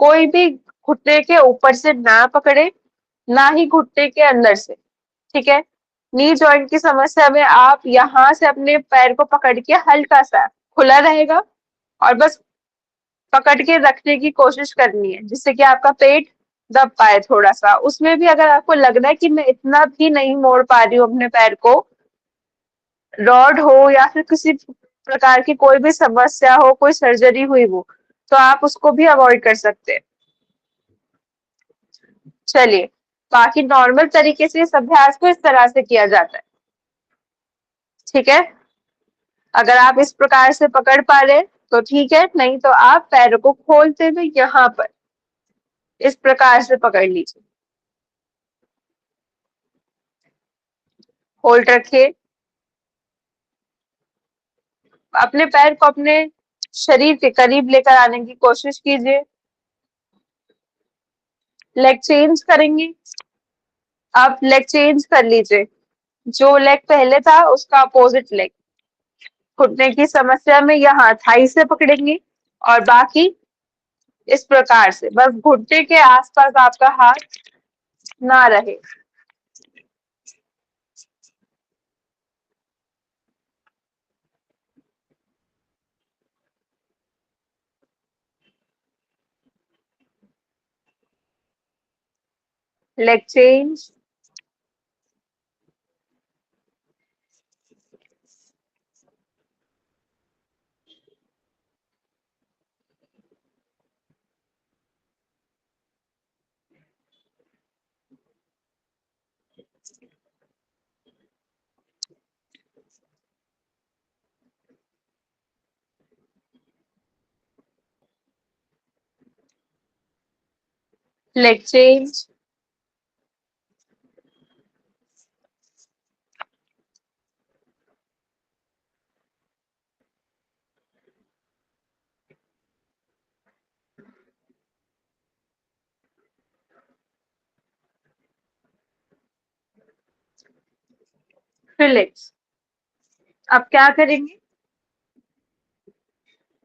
कोई भी घुटने के ऊपर से ना पकड़े, ना ही घुटने के अंदर से, ठीक है। नी जॉइंट की समस्या में आप यहाँ से अपने पैर को पकड़ के हल्का सा खुला रहेगा और बस पकड़ के रखने की कोशिश करनी है, जिससे कि आपका पेट दब पाए थोड़ा सा। उसमें भी अगर आपको लग रहा है कि मैं इतना भी नहीं मोड़ पा रही हूँ अपने पैर को, रॉड हो या फिर किसी प्रकार की कोई भी समस्या हो, कोई सर्जरी हुई हो, तो आप उसको भी अवॉइड कर सकते हैं। चलिए, बाकी नॉर्मल तरीके से इस अभ्यास को इस तरह से किया जाता है, ठीक है। अगर आप इस प्रकार से पकड़ पा रहे तो ठीक है, नहीं तो आप पैरों को खोलते हुए यहाँ पर इस प्रकार से पकड़ लीजिए। होल्ड रखिए। अपने पैर को अपने शरीर के करीब लेकर आने की कोशिश कीजिए। लेग चेंज करेंगे। आप लेग चेंज कर लीजिए। जो लेग पहले था उसका अपोजिट लेग। घुटने की समस्या में यहाँ थाई से पकड़ेंगे और बाकी इस प्रकार से, बस घुटने के आसपास आपका हाथ ना रहे। Leg change. leg change, relax। अब क्या करेंगे,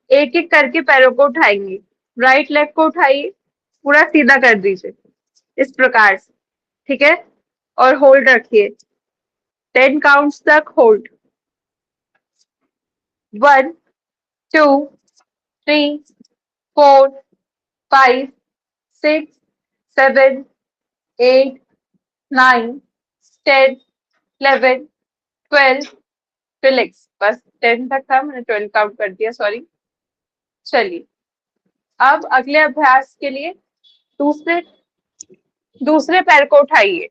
एक एक करके पैरों को उठाएंगे। राइट लेग को उठाइए, पूरा सीधा कर दीजिए इस प्रकार से, ठीक है, और होल्ड रखिए 10 काउंट्स तक होल्ड। 1 2 3 4 5 6 7 8 9 10 11 12। रिलैक्स, बस 10 तक था, मैंने 12 काउंट कर दिया, सॉरी। चलिए, अब अगले अभ्यास के लिए दूसरे दूसरे पैर को उठाइए।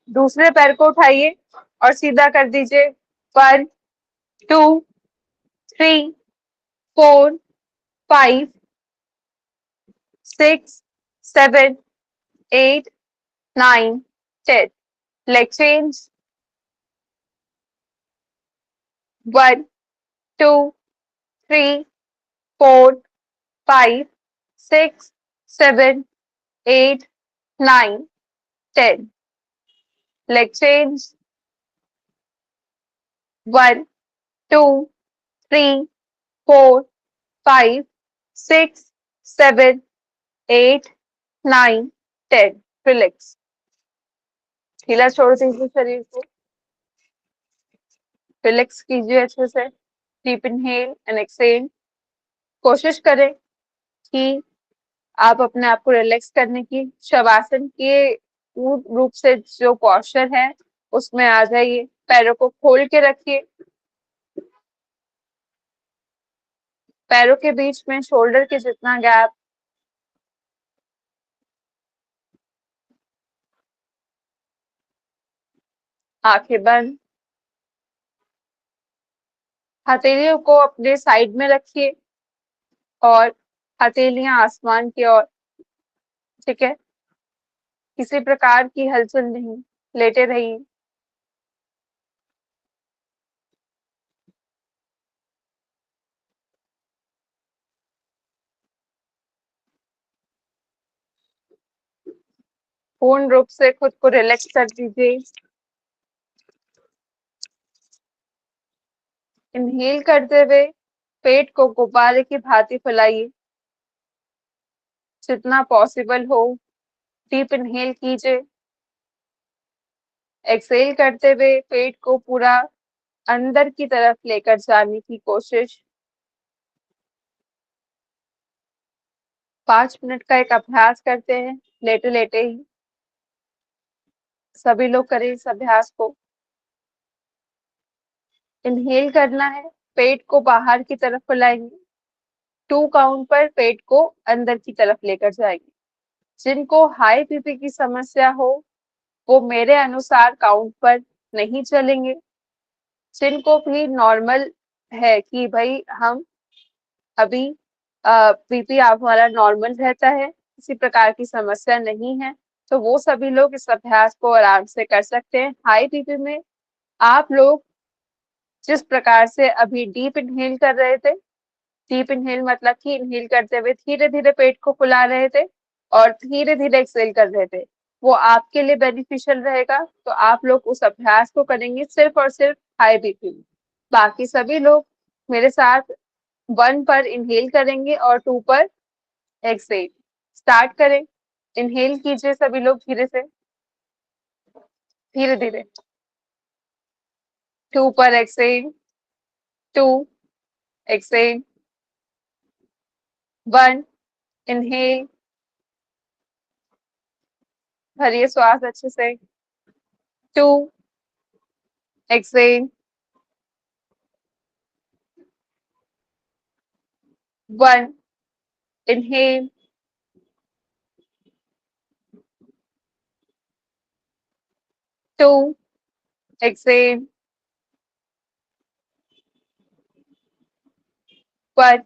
दूसरे पैर को उठाइए और सीधा कर दीजिए। 1 2 3 4 5 6 7 8 9 10। Leg change. 1 2 3 4 5 6 7 8 9 10। leg change। 1 2 3 4 5 6 7 8 9 10। Relax, ढीला छोड़ दीजिए शरीर को, रिलैक्स कीजिए अच्छे से। Deep inhale and exhale. कोशिश करें कि आप अपने आप को रिलैक्स करने की शवासन के पूर्ण रूप से जो पोस्चर है उसमें आ जाइए। पैरों को खोल के रखिए, पैरों के बीच में शोल्डर के जितना गैप। आंखें बंद। हथेलियों को अपने साइड में रखिए और हथेलियां आसमान की ओर, ठीक है। किसी प्रकार की हलचल नहीं, लेटे रहिए। पूर्ण रूप से खुद को रिलैक्स कर दीजिए। इनहेल करते हुए पेट को गुब्बारे की भांति फैलाइए, जितना पॉसिबल हो। डीप इनहेल कीजिए। एक्सहेल करते हुए पेट को पूरा अंदर की तरफ लेकर जाने की कोशिश। 5 मिनट का एक अभ्यास करते हैं, लेटे लेटे ही। सभी लोग करें इस अभ्यास को। इनहेल करना है, पेट को बाहर की तरफ फैलाएंगे। 2 काउंट पर पेट को अंदर की तरफ लेकर जाएंगे। जिनको हाई बीपी की समस्या हो वो मेरे अनुसार काउंट पर नहीं चलेंगे। जिनको भी नॉर्मल है कि भाई हम अभी बीपी हमारा नॉर्मल रहता है, किसी प्रकार की समस्या नहीं है, तो वो सभी लोग इस अभ्यास को आराम से कर सकते हैं। हाई बीपी में आप लोग जिस प्रकार से अभी डीप इनहेल कर रहे थे, डीप इनहेल मतलब कि इनहेल करते हुए धीरे धीरे पेट को फुला रहे थे और धीरे धीरे एक्सहेल कर रहे थे, वो आपके लिए बेनिफिशियल रहेगा। तो आप लोग उस अभ्यास को करेंगे सिर्फ और सिर्फ हाई बीपी में। बाकी सभी लोग मेरे साथ 1 पर इनहेल करेंगे और 2 पर एक्सहेल। स्टार्ट करें। इनहेल कीजिए सभी लोग धीरे से, धीरे धीरे। 2 पर एक्सहेल, 2 एक्सहेल, 1 इनहेल, भरिए श्वास अच्छे से, 2 एक्सहेल, 1 इनहेल, 2 एक्सहेल, 1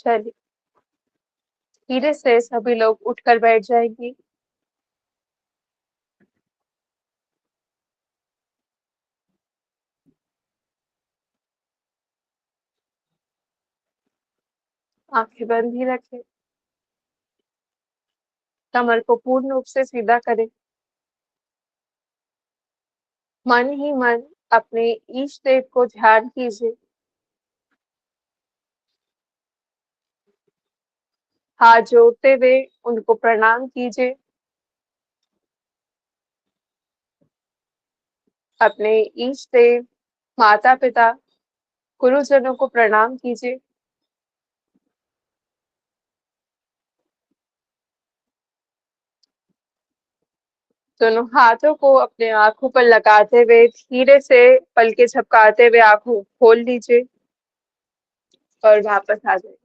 चलिए, धीरे से सभी लोग उठकर बैठ जाएंगी। आंखें बंद ही रखें। कमर को पूर्ण रूप से सीधा करें। मन ही मन अपने ईष्ट देव को ध्यान कीजिए। हाथ जोड़ते हुए उनको प्रणाम कीजिए। अपने ईष्ट देव, माता पिता, गुरुजनों को प्रणाम कीजिए। दोनों हाथों को अपने आंखों पर लगाते हुए धीरे से पलके झपकाते हुए आंखों खोल लीजिए और वापस आ जाइए।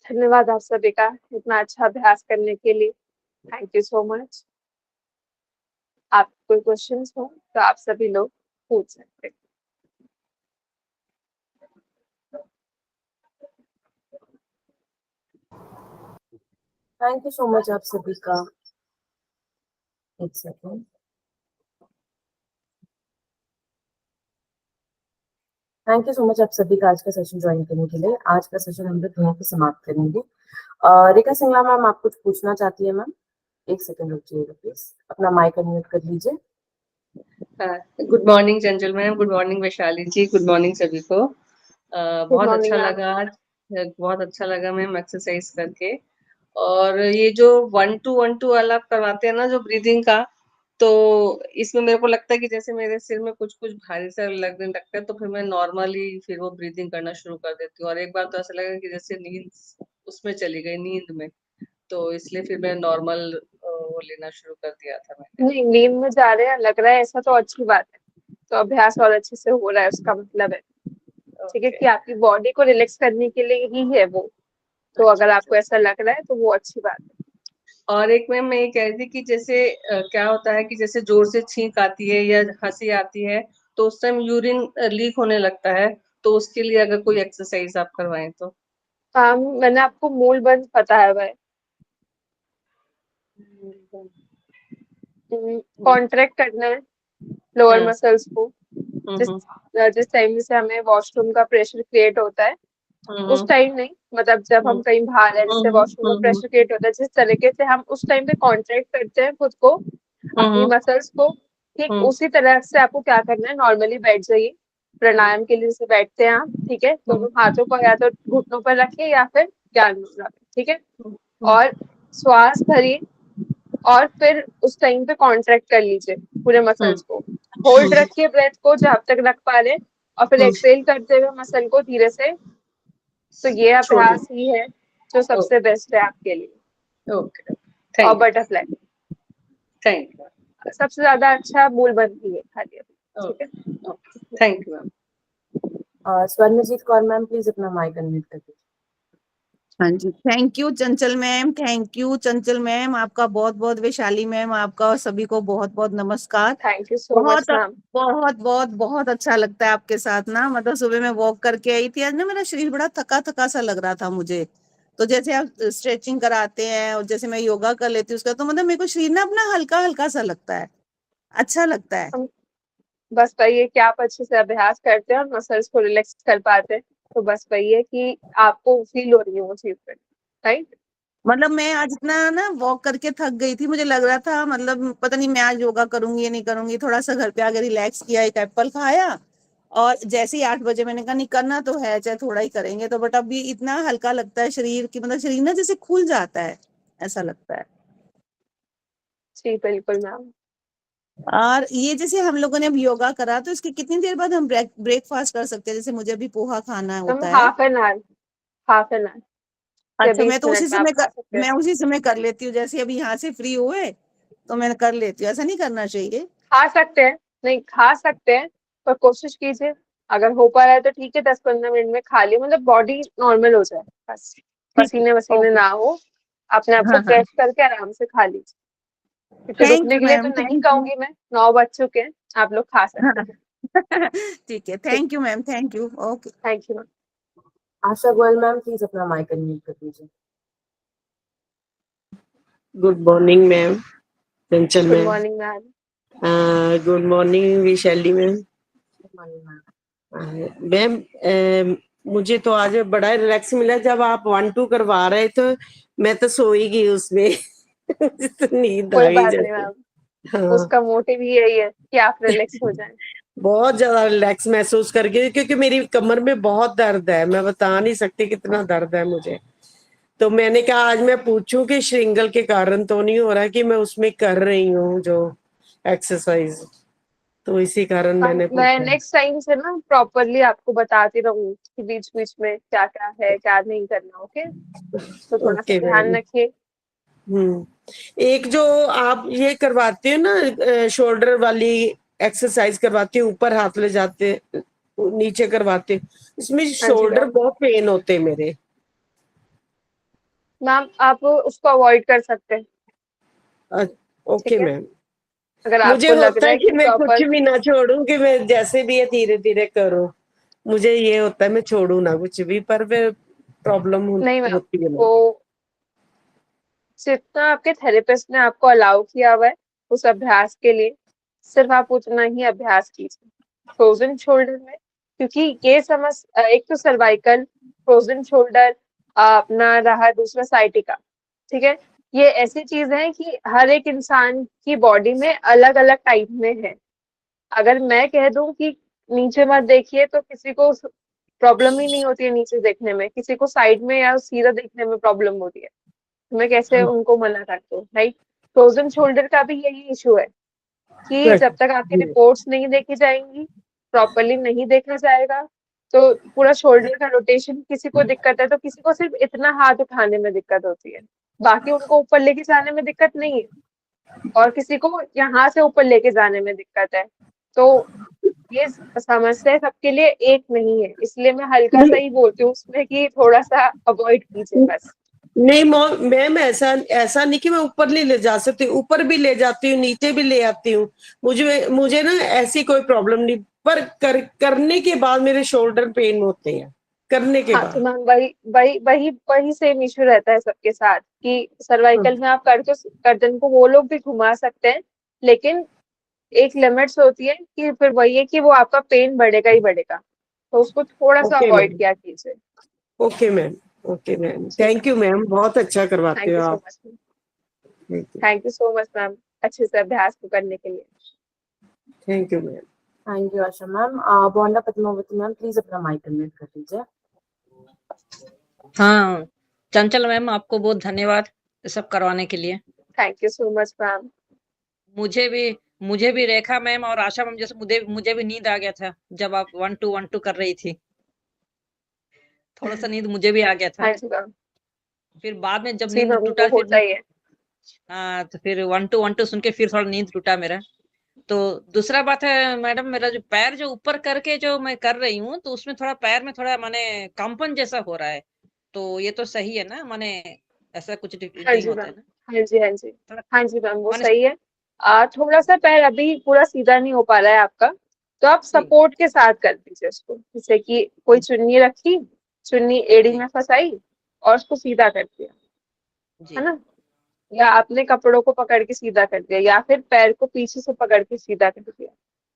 धन्यवाद आप सभी का इतना अच्छा अभ्यास करने के लिए। Thank you so much. आप कोई क्वेश्चंस हो तो आप सभी लोग पूछ सकते हैं। थैंक यू सो मच आप सभी का। एक second. Thank you so much आप सभी का आज का सेशन ज्वाइन करने के लिए। आज का सेशन हम लोग यहीं पे समाप्त करेंगे। रेखा सिंगला मैम, आप कुछ पूछना चाहती है मैम? एक सेकेंड रुकिएगा प्लीज, अपना माइक अनम्यूट कर लीजिए। गुड मॉर्निंग चंचल मैम, गुड मॉर्निंग वैशाली जी, गुड मॉर्निंग सभी को। बहुत morning, अच्छा ma'am. लगा आज, बहुत अच्छा लगा मैम एक्सरसाइज करके। और ये जो 1-2-1-2 वाला आप करवाते हैं ना जो ब्रीदिंग का, तो इसमें मेरे को लगता है कि जैसे मेरे सिर में कुछ कुछ भारी सा लगने लगता है, तो फिर मैं नॉर्मली फिर वो ब्रीदिंग करना शुरू कर देती हूँ। और एक बार तो ऐसा लगा कि जैसे नींद उसमें चली गई, नींद में, तो इसलिए फिर मैं नॉर्मल वो लेना शुरू कर दिया था मैंने। नहीं, नींद में जा रहे हैं लग रहा है ऐसा तो अच्छी बात है। तो अभ्यास और अच्छे से हो रहा है उसका मतलब है, ठीक है, Okay. कि आपकी बॉडी को रिलैक्स करने के लिए ही है वो। तो अगर आपको ऐसा लग रहा है तो वो अच्छी बात है। और एक मैम मैं ये कह रही थी कि जैसे क्या होता है कि जैसे जोर से छींक आती है या हंसी आती है, तो उस टाइम यूरिन लीक होने लगता है, तो उसके लिए अगर कोई एक्सरसाइज आप करवाएं तो। मैंने आपको मूल बंद बताया हुआ है। कॉन्ट्रैक्ट करना है लोअर मसल्स को। जिस जिस टाइम से हमें वॉशरूम का प्रेशर क्रिएट होता है, उस टाइम नहीं, मतलब जब हम कहीं बाहर है जिससे वॉशरूम का प्रेशर क्रिएट होता है, जिस तरीके से हम उस टाइम पे कॉन्ट्रैक्ट करते हैं खुद को, अपनी मसल्स को, ठीक उसी तरह से आपको क्या करना है, नॉर्मली बैठ जाइए। प्राणायाम के लिए जैसे बैठते हैं आप, ठीक है, दोनों हाथों को या तो घुटनों पर रखिए या फिर ज्ञान मुद्रा में, ठीक है, और श्वास भरिए और फिर उस टाइम पे कॉन्ट्रैक्ट कर लीजिए पूरे मसल्स को। होल्ड रखिए ब्रेथ को जब तक रख पा रहे, और फिर एक्सहेल करते हुए मसल को धीरे से। तो ये अभ्यास ही है जो सबसे बेस्ट है आपके लिए। ओके, और बटरफ्लाई थैंक यू, सबसे ज्यादा अच्छा मूल बंद ही है खाली अभी, ठीक है। Thank you ma'am. Swarnjeet Kaur ma'am, please अपना माइक अनम्यूट कर दीजिए। हाँ जी, thank you Chanchal ma'am, thank you Chanchal ma'am, आपका बहुत बहुत, वैशाली मैम आपका, और सभी को बहुत बहुत नमस्कार। थैंक यू सो मच बहुत मैम। बहुत बहुत बहुत अच्छा लगता है आपके साथ ना। मतलब सुबह में वॉक करके आई थी आज ना, मेरा शरीर बड़ा थका थका सा लग रहा था मुझे। तो जैसे आप स्ट्रेचिंग कराते हैं और जैसे मैं योगा कर लेती हूँ उसका, तो मतलब मेरे को शरीर ना अपना हल्का हल्का सा लगता है, अच्छा लगता है। बस वही है कि आप अच्छे से अभ्यास करते हैं और मसल्स को रिलैक्स कर पाते हैं, तो बस वही है कि आपको फील हो रही है वो चीज पे, राइट। मतलब मैं आज इतना ना वॉक करके थक गई थी, मुझे लग रहा था मतलब पता नहीं मैं आज योगा करूंगी या नहीं करूंगी। थोड़ा सा घर पे आके रिलैक्स किया, एक एप्पल खाया, और जैसे ही 8 बजे मैंने कहा नहीं करना तो है, चाहे थोड़ा ही करेंगे, तो बट अभी इतना हल्का लगता है शरीर की, मतलब शरीर ना जैसे खुल जाता है, ऐसा लगता है। जी बिल्कुल मैम। और ये जैसे हम लोगों ने अब योगा करा, तो इसके कितनी देर बाद हम ब्रेकफास्ट कर सकते हैं? जैसे मुझे अभी पोहा खाना हम होता है। Half an hour, half an hour या अच्छा, 20 मिनट में आप खा सकते हैं। मैं उसी समय कर लेती हूँ, जैसे अभी यहाँ से फ्री हुए तो मैं कर लेती हूँ। ऐसा नहीं करना चाहिए? खा सकते हैं, नहीं खा सकते हैं, पर कोशिश कीजिए अगर हो पा रहा है तो ठीक है, 10-15 मिनट में खा लियो, मतलब बॉडी नॉर्मल हो जाए, बस ठीक है, पसीने वसीने ओके। ना हो, अपने आप को हाँ हाँ, फ्रेश करके आराम से खा लीजिए। क्योंकि थैंक रुकने यू के लिए तो मैम, नहीं थैंक यू। कहूंगी मैं, 9 बज चुके हैं, आप लोग खा हाँ, सकते हैं। ठीक है, thank you ma'am, thank you, okay. Thank you ma'am. Asha Goyal ma'am please अपना माइक अनम्यूट कर दीजिए। Good morning ma'am, Chanchal good ma'am. Morning ma'am. Good morning Vishali ma'am. Good morning ma'am. Ma'am मुझे तो आज बड़ा रिलैक्स मिला जब आप 1-2 करवा रहे थे, मैं तो सो ही गई उसमें। मुझे तो नींद आ कोई गई बात नहीं जैसे। मैम, हाँ, उसका मोटिव ही यही है कि आप रिलैक्स हो जाएं। बहुत ज्यादा रिलैक्स महसूस करके, क्योंकि मेरी कमर में बहुत दर्द है, मैं बता नहीं सकती कितना दर्द है मुझे। तो मैंने कहा आज मैं पूछूं कि श्रृंगल के कारण तो नहीं हो रहा कि मैं उसमें कर रही हूँ जो एक्सरसाइज, तो इसी कारण मैंने मैं पूछा। नेक्स्ट टाइम से ना प्रॉपरली आपको बताती रहूँ कि बीच बीच में क्या क्या है क्या नहीं करना। ओके, तो थोड़ा सा ओके ध्यान मैम। रखिए। हम्म। एक जो आप ये करवाते हो ना, शोल्डर वाली एक्सरसाइज करवाते हो, ऊपर हाथ ले जाते, नीचे करवाते हो, इसमें हाँ जी शोल्डर मैम। बहुत पेन होते हैं मेरे। मैम आप उसको अवॉइड कर सकते हैं। अ- ओके ठीक है, मैम। अगर मुझे आपको लग होता रहा है है कि कि मैं कुछ प्रॉपर भी ना छोड़ूं, कि मैं जैसे भी है धीरे धीरे करूं। मुझे ये होता है मैं छोड़ू ना कुछ भी, पर फिर प्रॉब्लम नहीं मैम, होती है वो मुझे। जितना आपके थेरेपिस्ट ने आपको अलाउ किया हुआ है उस अभ्यास के लिए, सिर्फ आप उतना ही अभ्यास कीजिए फ्रोजन शोल्डर में। क्योंकि ये समझ एक तो सर्वाइकल, फ्रोजन शोल्डर, अपना रहा दूसरा साइटिका। ठीक है, ये ऐसी चीज है कि हर एक इंसान की बॉडी में अलग अलग टाइप में है। अगर मैं कह दूं कि नीचे मत देखिए तो किसी को प्रॉब्लम ही नहीं होती है नीचे देखने में, किसी को साइड में या सीधा देखने में प्रॉब्लम होती है, तो मैं कैसे उनको मना कर दूं, राइट। फ्रोजन शोल्डर का भी यही इशू है कि जब तक आपकी रिपोर्ट्स नहीं देखी जाएंगी, प्रॉपरली नहीं देखा जाएगा, तो पूरा शोल्डर का रोटेशन, किसी को दिक्कत है तो किसी को सिर्फ इतना हाथ उठाने में दिक्कत होती है, बाकी उनको ऊपर लेके जाने में दिक्कत नहीं है, और किसी को यहाँ से ऊपर लेके जाने में दिक्कत है। तो ये समस्या सबके लिए एक नहीं है, इसलिए मैं हल्का सा ही बोलती हूँ उसमें कि थोड़ा सा अवॉइड कीजिए बस। नहीं मैम, ऐसा ऐसा नहीं कि मैं ऊपर नहीं ले जा सकती, ऊपर भी ले जाती हूँ, नीचे भी ले आती हूँ। मुझे मुझे ना ऐसी कोई प्रॉब्लम नहीं, पर करने के बाद मेरे शोल्डर पेन होते हैं, करने के हाँ, तो बाद। मैम वही वही वही वही सेम इशू रहता है सबके साथ कि सर्वाइकल में आप कर तो गर्दन को वो लोग भी घुमा सकते हैं, लेकिन एक लिमिट्स होती है कि फिर वही है कि वो आपका पेन बढ़ेगा ही बढ़ेगा, तो उसको थोड़ा सा ओके अवॉइड मैम। किया कीजिए। Okay ma'am. ओके मैम, जी थैंक मैम, यू मैम, बहुत अच्छा करवाते थैंक हो यू सो आप। Much ma'am. Thank you. Thank you so much ma'am, अच्छे से अभ्यास को करने के लिए। Thank you ma'am. Thank you Asha ma'am. Bonda Padmavati ma'am please अपना माइक अनम्यूट कर दीजिए। हाँ, चंचल मैम आपको बहुत धन्यवाद ये सब करवाने के लिए। Thank you so much ma'am. मुझे भी मुझे भी रेखा मैम और आशा मैम जैसे मुझे भी नींद आ गया था जब आप 1-2 कर रही थी। थोड़ा-सा नींद मुझे भी आ गया था। हाँ जी मैम। फिर बाद में जब जी नींद मैम, टूटा वो फिर होता ही है। हाँ, तो फिर 1-2 सुन के फिर थोड़ा नींद टूटा मेरा। तो दूसरा बात है मैडम, मेरा जो पैर जो ऊपर करके जो मैं कर रही हूँ, तो उसमें थोड़ा पैर में थोड़ा माने कंपन जैसा हो रहा है। तो ये तो सही है ना? माने ऐसा कुछ हाँ नहीं जी होता मैम। है ना? हाँ जी, हाँ जी। थोड़ा हाँ जी मैम, वो माने सही है। थोड़ा सा पैर अभी पूरा सीधा नहीं हो पा रहा है आपका, तो आप जी, सपोर्ट के साथ कर दीजिए उसको, जैसे कि कोई चुन्नी रखी, चुन्नी एड़ी जी, में फंसाई और उसको सीधा कर दिया, है जी, ना। या आपने कपड़ों को पकड़ के सीधा कर दिया, या फिर पैर को पीछे से पकड़ के सीधा कर दिया।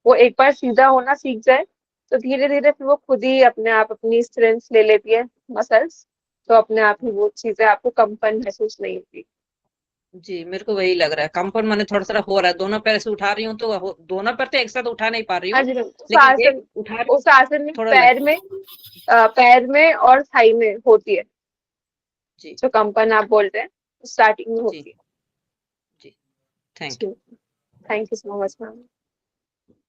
वो एक बार सीधा होना सीख जाए तो धीरे धीरे फिर वो खुद ही अपने आप अपनी स्ट्रेंथ ले लेती है, मसल्स, तो अपने आप ही वो चीजें आपको कंपन महसूस नहीं होती। जी, मेरे को वही लग रहा है। कंपन माने थोड़ा-सा हो रहा है। दोनों पैर से उठा रही हूँ तो दोनों पैर तो एक साथ उठा नहीं पा रही हाँ हूँ, जी मैम, लेकिन एक उठा रही हूँ, उस आसन में थोड़ा लग पैर में और थाई में होती है, जी, जो कंपन आप बोल रहे हैं स्टार्टिंग में जी, होती है। जी, थैंक जी, you, thank you so much ma'am.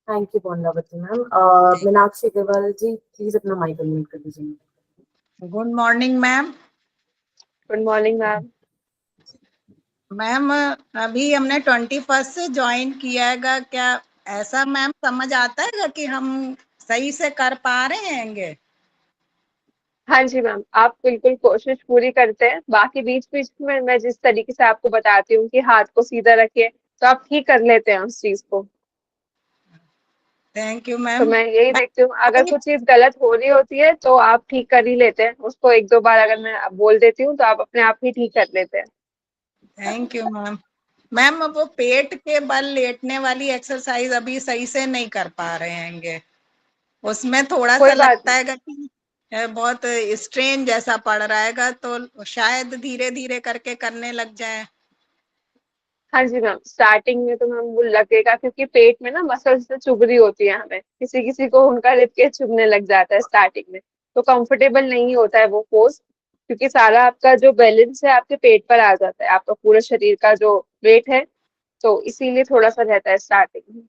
Thank you Bondavati ma'am. Thank Meenakshi Agarwal ji please अपना माइक अनम्यूट कर दीजिए। Good morning ma'am. Good morning ma'am. Ma'am अभी हमने 21 से ज्वाइन किया हैगा, क्या ऐसा मैम समझ आता है कि हम सही से कर पा रहे हैंगे? हाँ जी मैम, आप बिल्कुल कोशिश पूरी करते हैं, बाकी बीच बीच में मैं जिस तरीके से आपको बताती हूँ कि हाथ को सीधा रखिए, तो आप ठीक कर लेते हैं उस चीज को। थैंक यू तो मैम। मैं यही देखती हूँ, अगर कुछ चीज गलत हो रही होती है तो आप ठीक कर ही लेते हैं उसको, एक दो बार अगर मैं बोल देती हूँ तो आप अपने आप ही ठीक कर लेते हैं। Thank you ma'am. मैम वो पेट के बल लेटने वाली एक्सरसाइज अभी सही से नहीं कर पा रहे हैंगे, उसमें थोड़ा सा कोई बात लगता है कि बहुत स्ट्रेन जैसा पड़ रहा है, तो शायद धीरे धीरे करके करने लग जाए। हाँ जी मैम, स्टार्टिंग में तो मैम वो लगेगा क्योंकि पेट में ना मसल्स से चुभ रही होती है हमें, किसी किसी को उनका लिप के चुभने लग जाता है स्टार्टिंग में, तो कंफर्टेबल नहीं होता है वो पोज, क्योंकि सारा आपका जो बैलेंस है आपके पेट पर आ जाता है, आपका पूरा शरीर का जो वेट है, तो इसीलिए थोड़ा सा रहता है स्टार्टिंग में।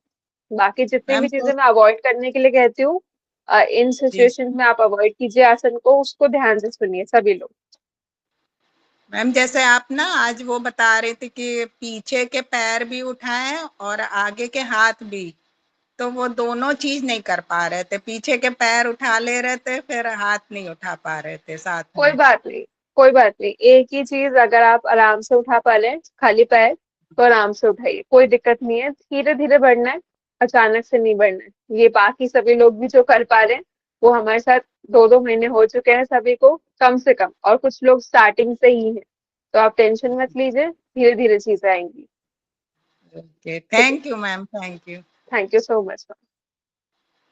बाकी जितनी भी मैम तो चीजें मैं अवॉइड करने के लिए कहती हूँ, इन जी सिचुएशन में आप अवॉइड कीजिए आसन को, उसको ध्यान से सुनिए सभी लोग। मैम, जैसे आप ना आज वो बता रहे थे कि पीछे के पैर भी उठाएं और आगे के हाथ भी, तो वो दोनों चीज नहीं कर पा रहे थे, पीछे के पैर उठा ले रहे थे फिर हाथ नहीं उठा पा रहे थे साथ कोई में। बात नहीं, कोई बात नहीं, एक ही चीज अगर आप आराम से उठा पा लें खाली पैर तो आराम से उठाइए, कोई दिक्कत नहीं है, धीरे धीरे बढ़ना है, अचानक से नहीं बढ़ना है। ये बाकी सभी लोग भी जो कर पा रहे हैं वो हमारे साथ 2-2 महीने हो चुके हैं सभी को कम से कम, और कुछ लोग स्टार्टिंग से ही हैं, तो आप टेंशन मत लीजिए, धीरे धीरे चीजें आएंगी। ओके, ठीक है, thank you ma'am, thank you. Thank you so much.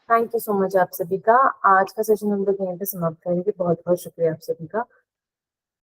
Thank you so much आप सभी का। आज का सेशन हम लोग यहीं पे समाप्त करेंगे। बहुत बहुत शुक्रिया आप सभी का।